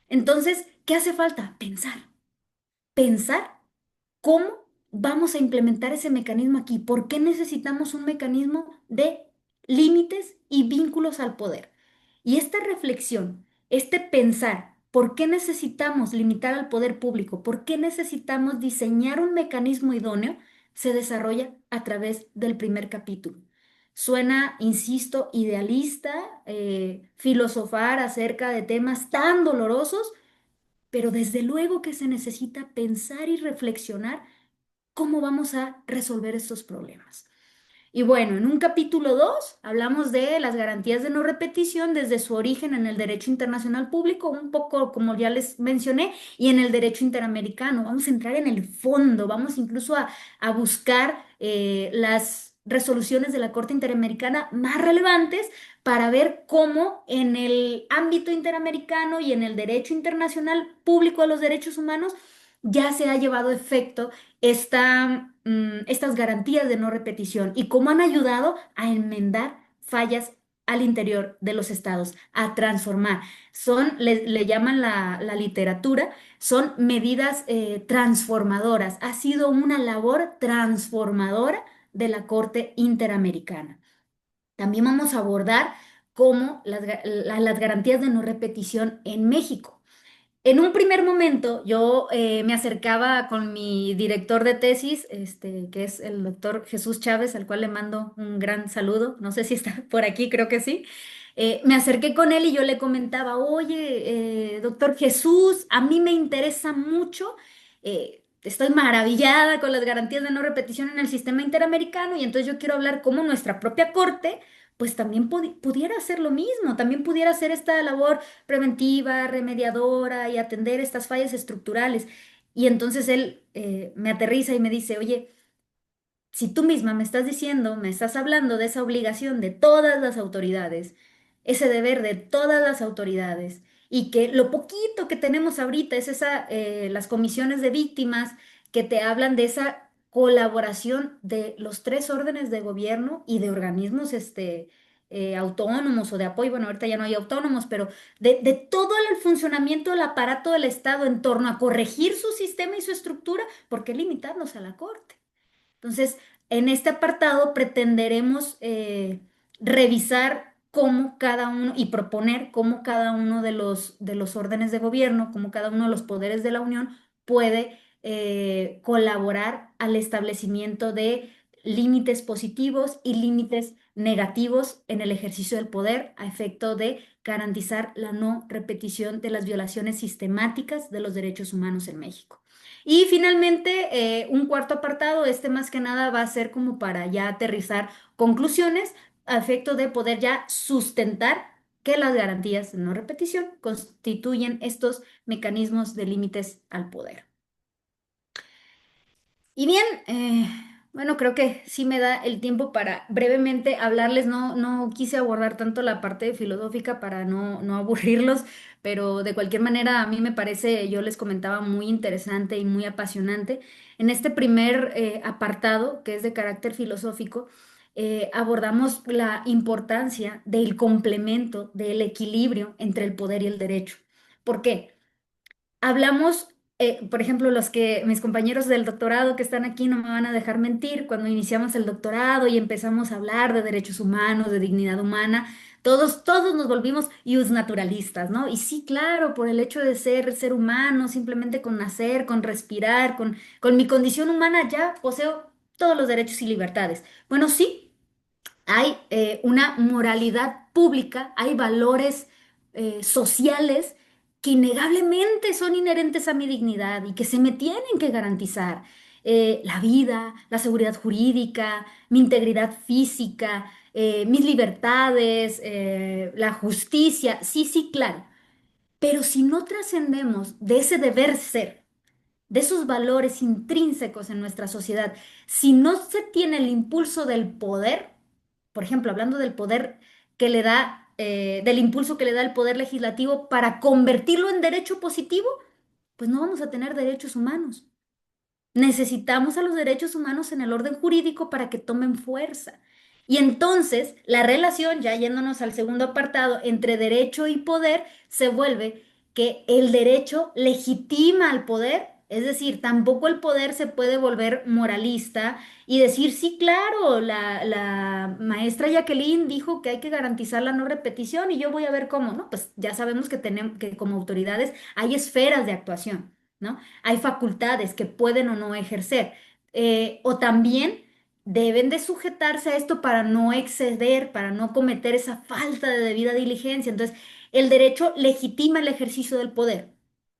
D: Entonces, ¿qué hace falta? Pensar. Pensar. ¿Cómo vamos a implementar ese mecanismo aquí? ¿Por qué necesitamos un mecanismo de límites y vínculos al poder? Y esta reflexión, este pensar, ¿por qué necesitamos limitar al poder público? ¿Por qué necesitamos diseñar un mecanismo idóneo? Se desarrolla a través del primer capítulo. Suena, insisto, idealista, filosofar acerca de temas tan dolorosos, pero desde luego que se necesita pensar y reflexionar cómo vamos a resolver estos problemas. Y bueno, en un capítulo 2 hablamos de las garantías de no repetición desde su origen en el derecho internacional público, un poco como ya les mencioné, y en el derecho interamericano. Vamos a entrar en el fondo, vamos incluso a buscar las resoluciones de la Corte Interamericana más relevantes para ver cómo en el ámbito interamericano y en el derecho internacional público de los derechos humanos ya se ha llevado a efecto estas garantías de no repetición y cómo han ayudado a enmendar fallas al interior de los estados, a transformar. Le llaman la literatura, son medidas transformadoras. Ha sido una labor transformadora de la Corte Interamericana. También vamos a abordar cómo las garantías de no repetición en México. En un primer momento yo me acercaba con mi director de tesis, que es el doctor Jesús Chávez, al cual le mando un gran saludo. No sé si está por aquí, creo que sí. Me acerqué con él y yo le comentaba, oye, doctor Jesús, a mí me interesa mucho, estoy maravillada con las garantías de no repetición en el sistema interamericano y entonces yo quiero hablar cómo nuestra propia corte, pues también pudiera hacer lo mismo, también pudiera hacer esta labor preventiva, remediadora y atender estas fallas estructurales. Y entonces él me aterriza y me dice, oye, si tú misma me estás diciendo, me estás hablando de esa obligación de todas las autoridades, ese deber de todas las autoridades, y que lo poquito que tenemos ahorita es las comisiones de víctimas que te hablan de esa colaboración de los tres órdenes de gobierno y de organismos autónomos o de apoyo, bueno, ahorita ya no hay autónomos, pero de todo el funcionamiento del aparato del Estado en torno a corregir su sistema y su estructura, ¿por qué limitarnos a la Corte? Entonces, en este apartado pretenderemos revisar cómo cada uno y proponer cómo cada uno de los órdenes de gobierno, cómo cada uno de los poderes de la Unión puede colaborar al establecimiento de límites positivos y límites negativos en el ejercicio del poder a efecto de garantizar la no repetición de las violaciones sistemáticas de los derechos humanos en México. Y finalmente, un cuarto apartado, este más que nada va a ser como para ya aterrizar conclusiones a efecto de poder ya sustentar que las garantías de no repetición constituyen estos mecanismos de límites al poder. Y bien, bueno, creo que sí me da el tiempo para brevemente hablarles. No quise abordar tanto la parte filosófica para no aburrirlos, pero de cualquier manera a mí me parece, yo les comentaba, muy interesante y muy apasionante. En este primer apartado, que es de carácter filosófico, abordamos la importancia del complemento, del equilibrio entre el poder y el derecho. ¿Por qué? Hablamos, por ejemplo, mis compañeros del doctorado que están aquí no me van a dejar mentir, cuando iniciamos el doctorado y empezamos a hablar de derechos humanos, de dignidad humana, todos nos volvimos naturalistas, ¿no? Y sí, claro, por el hecho de ser humano, simplemente con nacer, con respirar, con mi condición humana ya poseo todos los derechos y libertades. Bueno, sí, hay una moralidad pública, hay valores sociales que innegablemente son inherentes a mi dignidad y que se me tienen que garantizar. La vida, la seguridad jurídica, mi integridad física, mis libertades, la justicia, sí, sí, claro. Pero si no trascendemos de ese deber ser, de esos valores intrínsecos en nuestra sociedad, si no se tiene el impulso del poder, por ejemplo, hablando del poder que le da, del impulso que le da el poder legislativo para convertirlo en derecho positivo, pues no vamos a tener derechos humanos. Necesitamos a los derechos humanos en el orden jurídico para que tomen fuerza. Y entonces la relación, ya yéndonos al segundo apartado, entre derecho y poder, se vuelve que el derecho legitima al poder, es decir, tampoco el poder se puede volver moralista y decir, sí, claro, la maestra Jacqueline dijo que hay que garantizar la no repetición y yo voy a ver cómo, ¿no? Pues ya sabemos que tenemos que como autoridades hay esferas de actuación, ¿no? Hay facultades que pueden o no ejercer. O también deben de sujetarse a esto para no exceder, para no cometer esa falta de debida diligencia. Entonces, el derecho legitima el ejercicio del poder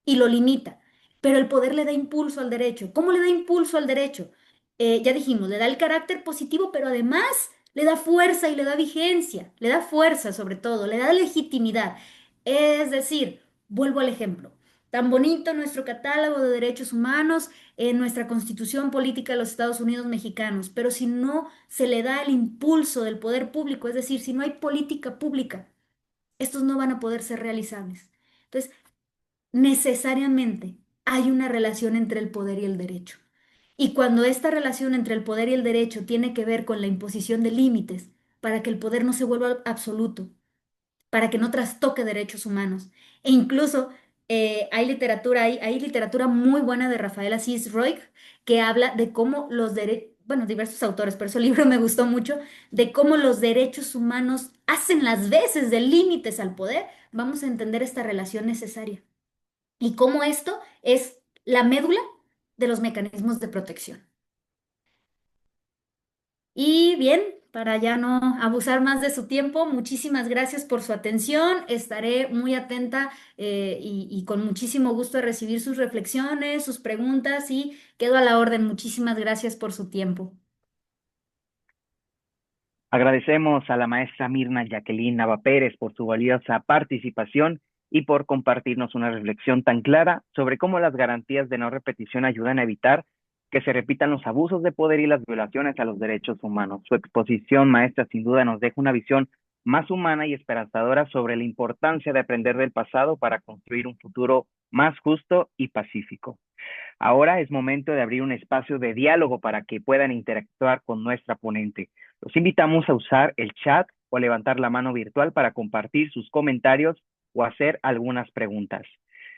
D: y lo limita, pero el poder le da impulso al derecho. ¿Cómo le da impulso al derecho? Ya dijimos, le da el carácter positivo, pero además le da fuerza y le da vigencia, le da fuerza sobre todo, le da legitimidad. Es decir, vuelvo al ejemplo. Tan bonito nuestro catálogo de derechos humanos en nuestra Constitución Política de los Estados Unidos Mexicanos, pero si no se le da el impulso del poder público, es decir, si no hay política pública, estos no van a poder ser realizables. Entonces, necesariamente hay una relación entre el poder y el derecho. Y cuando esta relación entre el poder y el derecho tiene que ver con la imposición de límites para que el poder no se vuelva absoluto, para que no trastoque derechos humanos. E incluso hay literatura muy buena de Rafael Asís Roig que habla de cómo los derechos, bueno, diversos autores, pero ese libro me gustó mucho, de cómo los derechos humanos hacen las veces de límites al poder. Vamos a entender esta relación necesaria y cómo esto es la médula de los mecanismos de protección. Y bien, para ya no abusar más de su tiempo, muchísimas gracias por su atención. Estaré muy atenta y con muchísimo gusto de recibir sus reflexiones, sus preguntas y quedo a la orden. Muchísimas gracias por su tiempo.
A: Agradecemos a la maestra Mirna Jacqueline Nava Pérez por su valiosa participación y por compartirnos una reflexión tan clara sobre cómo las garantías de no repetición ayudan a evitar que se repitan los abusos de poder y las violaciones a los derechos humanos. Su exposición, maestra, sin duda nos deja una visión más humana y esperanzadora sobre la importancia de aprender del pasado para construir un futuro más justo y pacífico. Ahora es momento de abrir un espacio de diálogo para que puedan interactuar con nuestra ponente. Los invitamos a usar el chat o a levantar la mano virtual para compartir sus comentarios o hacer algunas preguntas.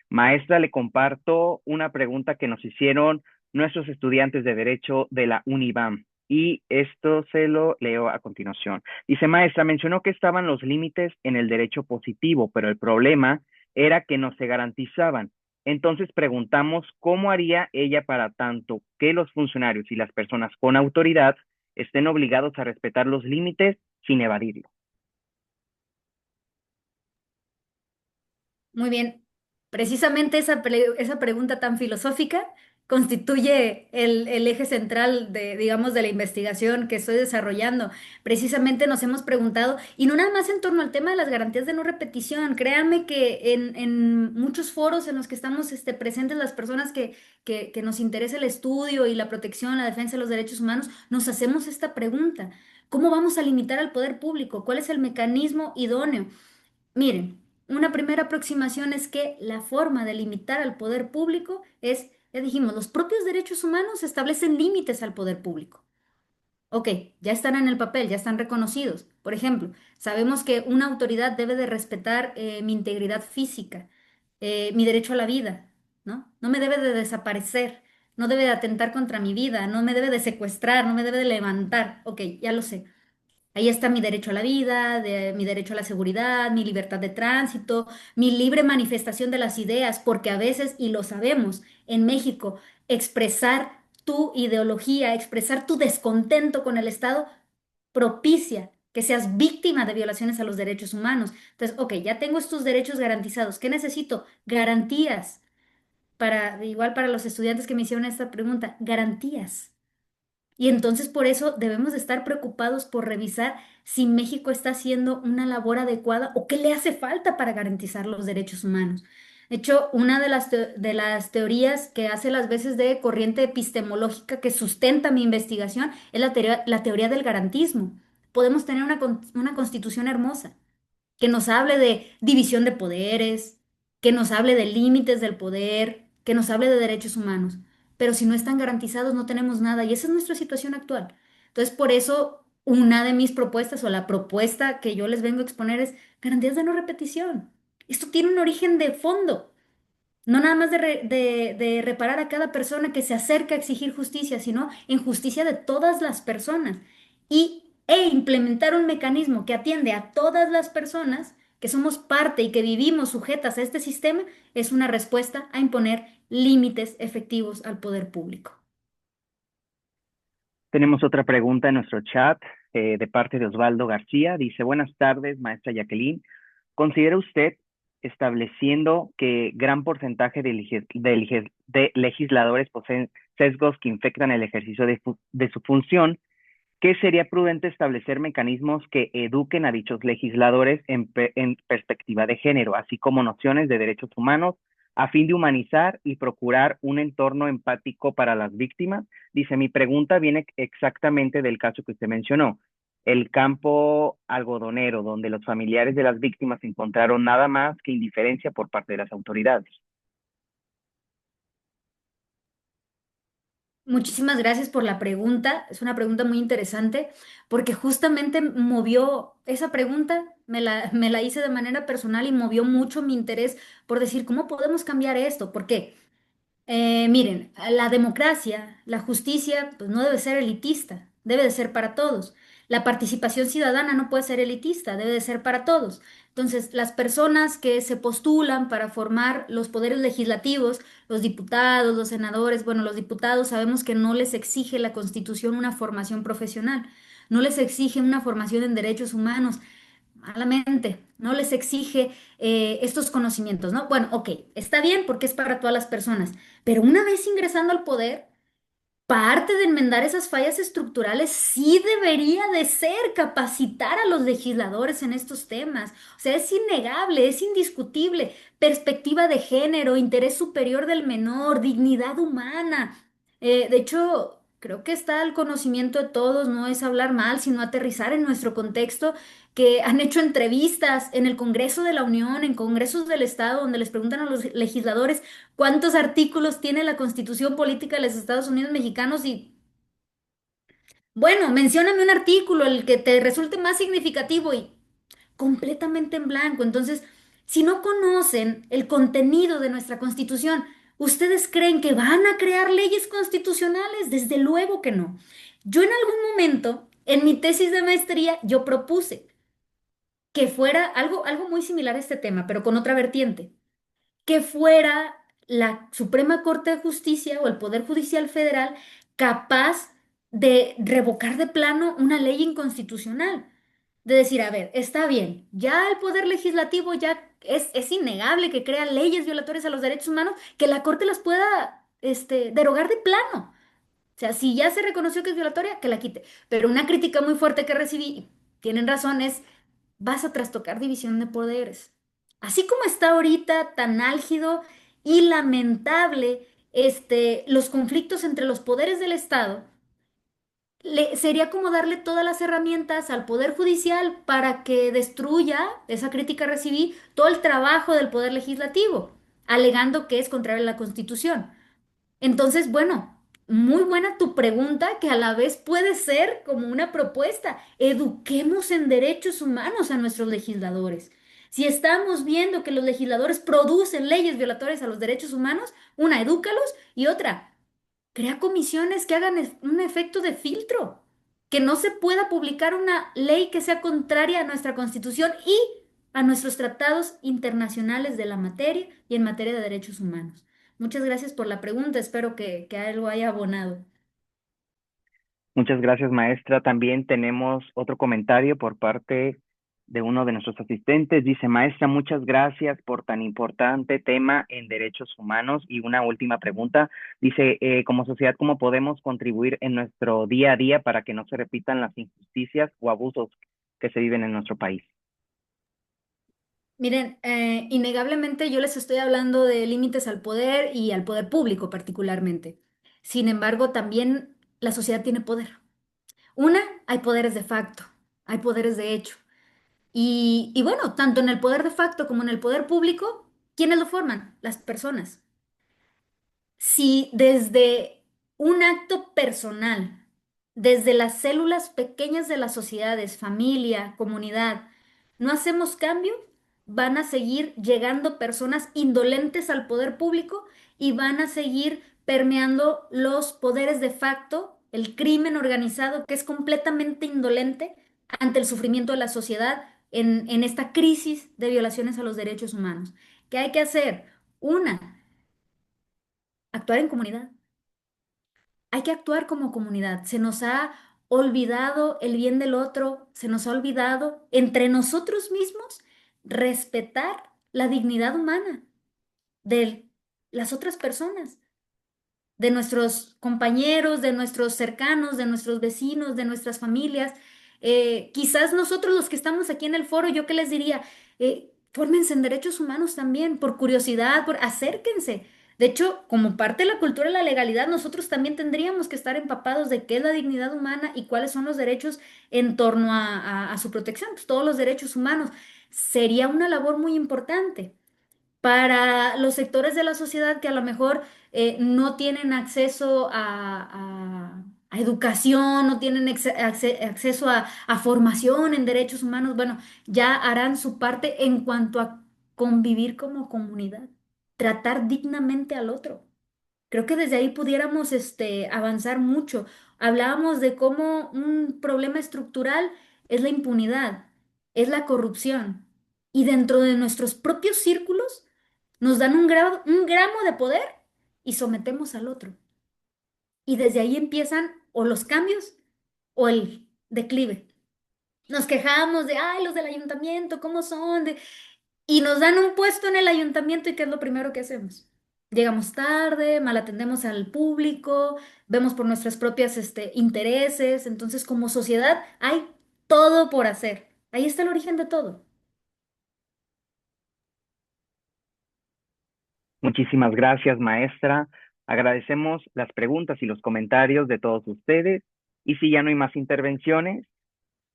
A: Maestra, le comparto una pregunta que nos hicieron nuestros estudiantes de Derecho de la UNIVAM y esto se lo leo a continuación. Dice, maestra, mencionó que estaban los límites en el derecho positivo, pero el problema era que no se garantizaban. Entonces preguntamos cómo haría ella para tanto que los funcionarios y las personas con autoridad estén obligados a respetar los límites sin evadirlos.
D: Muy bien. Precisamente esa pregunta tan filosófica constituye el eje central de, digamos, de la investigación que estoy desarrollando. Precisamente nos hemos preguntado, y no nada más en torno al tema de las garantías de no repetición. Créanme que en muchos foros en los que estamos presentes las personas que nos interesa el estudio y la protección, la defensa de los derechos humanos, nos hacemos esta pregunta. ¿Cómo vamos a limitar al poder público? ¿Cuál es el mecanismo idóneo? Miren, una primera aproximación es que la forma de limitar al poder público es, ya dijimos, los propios derechos humanos establecen límites al poder público. Ok, ya están en el papel, ya están reconocidos. Por ejemplo, sabemos que una autoridad debe de respetar mi integridad física, mi derecho a la vida, ¿no? No me debe de desaparecer, no debe de atentar contra mi vida, no me debe de secuestrar, no me debe de levantar. Ok, ya lo sé. Ahí está mi derecho a la vida, mi derecho a la seguridad, mi libertad de tránsito, mi libre manifestación de las ideas, porque a veces, y lo sabemos, en México, expresar tu ideología, expresar tu descontento con el Estado propicia que seas víctima de violaciones a los derechos humanos. Entonces, ok, ya tengo estos derechos garantizados. ¿Qué necesito? Garantías. Igual para los estudiantes que me hicieron esta pregunta, garantías. Y entonces por eso debemos de estar preocupados por revisar si México está haciendo una labor adecuada o qué le hace falta para garantizar los derechos humanos. De hecho, una de las teorías que hace las veces de corriente epistemológica que sustenta mi investigación es la teoría del garantismo. Podemos tener una constitución hermosa que nos hable de división de poderes, que nos hable de límites del poder, que nos hable de derechos humanos. Pero si no están garantizados, no tenemos nada. Y esa es nuestra situación actual. Entonces, por eso, una de mis propuestas o la propuesta que yo les vengo a exponer es garantías de no repetición. Esto tiene un origen de fondo. No nada más de reparar a cada persona que se acerca a exigir justicia, sino en justicia de todas las personas. E implementar un mecanismo que atiende a todas las personas que somos parte y que vivimos sujetas a este sistema es una respuesta a imponer límites efectivos al poder público.
A: Tenemos otra pregunta en nuestro chat de parte de Osvaldo García. Dice, buenas tardes, maestra Jacqueline. ¿Considera usted, estableciendo que gran porcentaje de legisladores poseen sesgos que infectan el ejercicio de su función, que sería prudente establecer mecanismos que eduquen a dichos legisladores en perspectiva de género, así como nociones de derechos humanos, a fin de humanizar y procurar un entorno empático para las víctimas? Dice, mi pregunta viene exactamente del caso que usted mencionó, el campo algodonero, donde los familiares de las víctimas encontraron nada más que indiferencia por parte de las autoridades.
D: Muchísimas gracias por la pregunta. Es una pregunta muy interesante porque justamente movió esa pregunta, me la hice de manera personal y movió mucho mi interés por decir, ¿cómo podemos cambiar esto? ¿Por qué? Miren, la democracia, la justicia, pues no debe ser elitista, debe de ser para todos. La participación ciudadana no puede ser elitista, debe de ser para todos. Entonces, las personas que se postulan para formar los poderes legislativos, los diputados, los senadores, bueno, los diputados sabemos que no les exige la Constitución una formación profesional, no les exige una formación en derechos humanos, malamente, no les exige estos conocimientos, ¿no? Bueno, ok, está bien porque es para todas las personas, pero una vez ingresando al poder, parte de enmendar esas fallas estructurales sí debería de ser capacitar a los legisladores en estos temas. O sea, es innegable, es indiscutible. Perspectiva de género, interés superior del menor, dignidad humana. De hecho, creo que está al conocimiento de todos, no es hablar mal, sino aterrizar en nuestro contexto, que han hecho entrevistas en el Congreso de la Unión, en congresos del Estado, donde les preguntan a los legisladores cuántos artículos tiene la Constitución Política de los Estados Unidos Mexicanos y, bueno, mencióname un artículo, el que te resulte más significativo y completamente en blanco. Entonces, si no conocen el contenido de nuestra Constitución, ¿ustedes creen que van a crear leyes constitucionales? Desde luego que no. Yo en algún momento, en mi tesis de maestría, yo propuse que fuera algo muy similar a este tema, pero con otra vertiente, que fuera la Suprema Corte de Justicia o el Poder Judicial Federal capaz de revocar de plano una ley inconstitucional. De decir, a ver, está bien, ya el Poder Legislativo ya es innegable que crea leyes violatorias a los derechos humanos, que la Corte las pueda derogar de plano. O sea, si ya se reconoció que es violatoria, que la quite. Pero una crítica muy fuerte que recibí, y tienen razón, es, vas a trastocar división de poderes. Así como está ahorita tan álgido y lamentable los conflictos entre los poderes del Estado, sería como darle todas las herramientas al Poder Judicial para que destruya, esa crítica recibí, todo el trabajo del Poder Legislativo, alegando que es contrario a la Constitución. Entonces, bueno, muy buena tu pregunta, que a la vez puede ser como una propuesta. Eduquemos en derechos humanos a nuestros legisladores. Si estamos viendo que los legisladores producen leyes violatorias a los derechos humanos, una, edúcalos y otra, crea comisiones que hagan un efecto de filtro, que no se pueda publicar una ley que sea contraria a nuestra Constitución y a nuestros tratados internacionales de la materia y en materia de derechos humanos. Muchas gracias por la pregunta, espero que algo haya abonado.
A: Muchas gracias, maestra. También tenemos otro comentario por parte de uno de nuestros asistentes. Dice, maestra, muchas gracias por tan importante tema en derechos humanos. Y una última pregunta. Dice, como sociedad, ¿cómo podemos contribuir en nuestro día a día para que no se repitan las injusticias o abusos que se viven en nuestro país?
D: Miren, innegablemente yo les estoy hablando de límites al poder y al poder público particularmente. Sin embargo, también la sociedad tiene poder. Una, hay poderes de facto, hay poderes de hecho. Y bueno, tanto en el poder de facto como en el poder público, ¿quiénes lo forman? Las personas. Si desde un acto personal, desde las células pequeñas de las sociedades, familia, comunidad, no hacemos cambio, van a seguir llegando personas indolentes al poder público y van a seguir permeando los poderes de facto, el crimen organizado, que es completamente indolente ante el sufrimiento de la sociedad en esta crisis de violaciones a los derechos humanos. ¿Qué hay que hacer? Una, actuar en comunidad. Hay que actuar como comunidad. Se nos ha olvidado el bien del otro, se nos ha olvidado entre nosotros mismos respetar la dignidad humana de las otras personas, de nuestros compañeros, de nuestros cercanos, de nuestros vecinos, de nuestras familias. Quizás nosotros los que estamos aquí en el foro, yo qué les diría, fórmense en derechos humanos también, por curiosidad, acérquense. De hecho, como parte de la cultura de la legalidad, nosotros también tendríamos que estar empapados de qué es la dignidad humana y cuáles son los derechos en torno a su protección, pues todos los derechos humanos. Sería una labor muy importante para los sectores de la sociedad que a lo mejor no tienen acceso a educación, no tienen acceso a formación en derechos humanos, bueno, ya harán su parte en cuanto a convivir como comunidad, tratar dignamente al otro. Creo que desde ahí pudiéramos avanzar mucho. Hablábamos de cómo un problema estructural es la impunidad, es la corrupción. Y dentro de nuestros propios círculos nos dan un gramo de poder y sometemos al otro. Y desde ahí empiezan o los cambios o el declive. Nos quejamos de, ay, los del ayuntamiento, ¿cómo son? Y nos dan un puesto en el ayuntamiento y ¿qué es lo primero que hacemos? Llegamos tarde, mal atendemos al público, vemos por nuestras propias intereses. Entonces, como sociedad, hay todo por hacer. Ahí está el origen de todo.
A: Muchísimas gracias, maestra. Agradecemos las preguntas y los comentarios de todos ustedes. Y si ya no hay más intervenciones,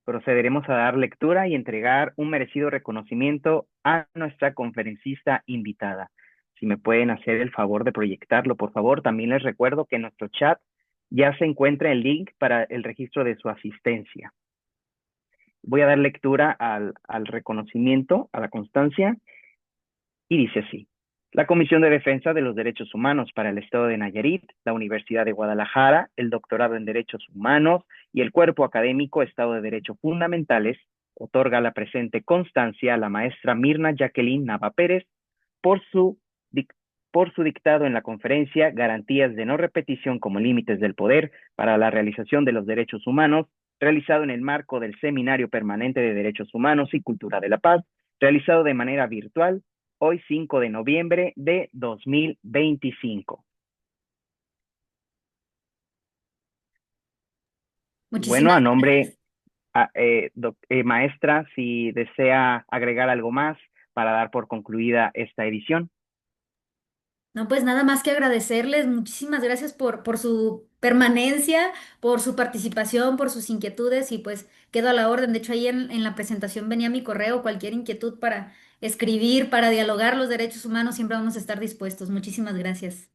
A: procederemos a dar lectura y entregar un merecido reconocimiento a nuestra conferencista invitada. Si me pueden hacer el favor de proyectarlo, por favor. También les recuerdo que en nuestro chat ya se encuentra el link para el registro de su asistencia. Voy a dar lectura al reconocimiento, a la constancia, y dice así. La Comisión de Defensa de los Derechos Humanos para el Estado de Nayarit, la Universidad de Guadalajara, el Doctorado en Derechos Humanos y el Cuerpo Académico Estado de Derecho Fundamentales otorga la presente constancia a la maestra Mirna Jacqueline Nava Pérez por su por su dictado en la conferencia Garantías de no repetición como límites del poder para la realización de los derechos humanos, realizado en el marco del Seminario Permanente de Derechos Humanos y Cultura de la Paz, realizado de manera virtual hoy 5 de noviembre de 2025. Bueno,
D: Muchísimas
A: a nombre,
D: gracias.
A: maestra, si desea agregar algo más para dar por concluida esta edición.
D: No, pues nada más que agradecerles. Muchísimas gracias por su permanencia, por su participación, por sus inquietudes y pues quedo a la orden. De hecho, ahí en la presentación venía mi correo, cualquier inquietud para escribir, para dialogar los derechos humanos, siempre vamos a estar dispuestos. Muchísimas gracias.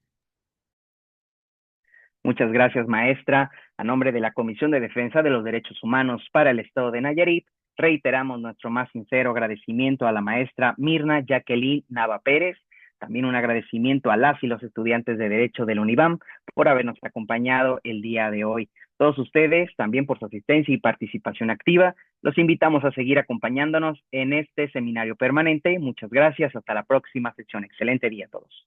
A: Muchas gracias, maestra. A nombre de la Comisión de Defensa de los Derechos Humanos para el Estado de Nayarit, reiteramos nuestro más sincero agradecimiento a la maestra Mirna Jacqueline Nava Pérez, también un agradecimiento a las y los estudiantes de Derecho del UNIVAM por habernos acompañado el día de hoy. Todos ustedes, también por su asistencia y participación activa, los invitamos a seguir acompañándonos en este seminario permanente. Muchas gracias. Hasta la próxima sesión. Excelente día a todos.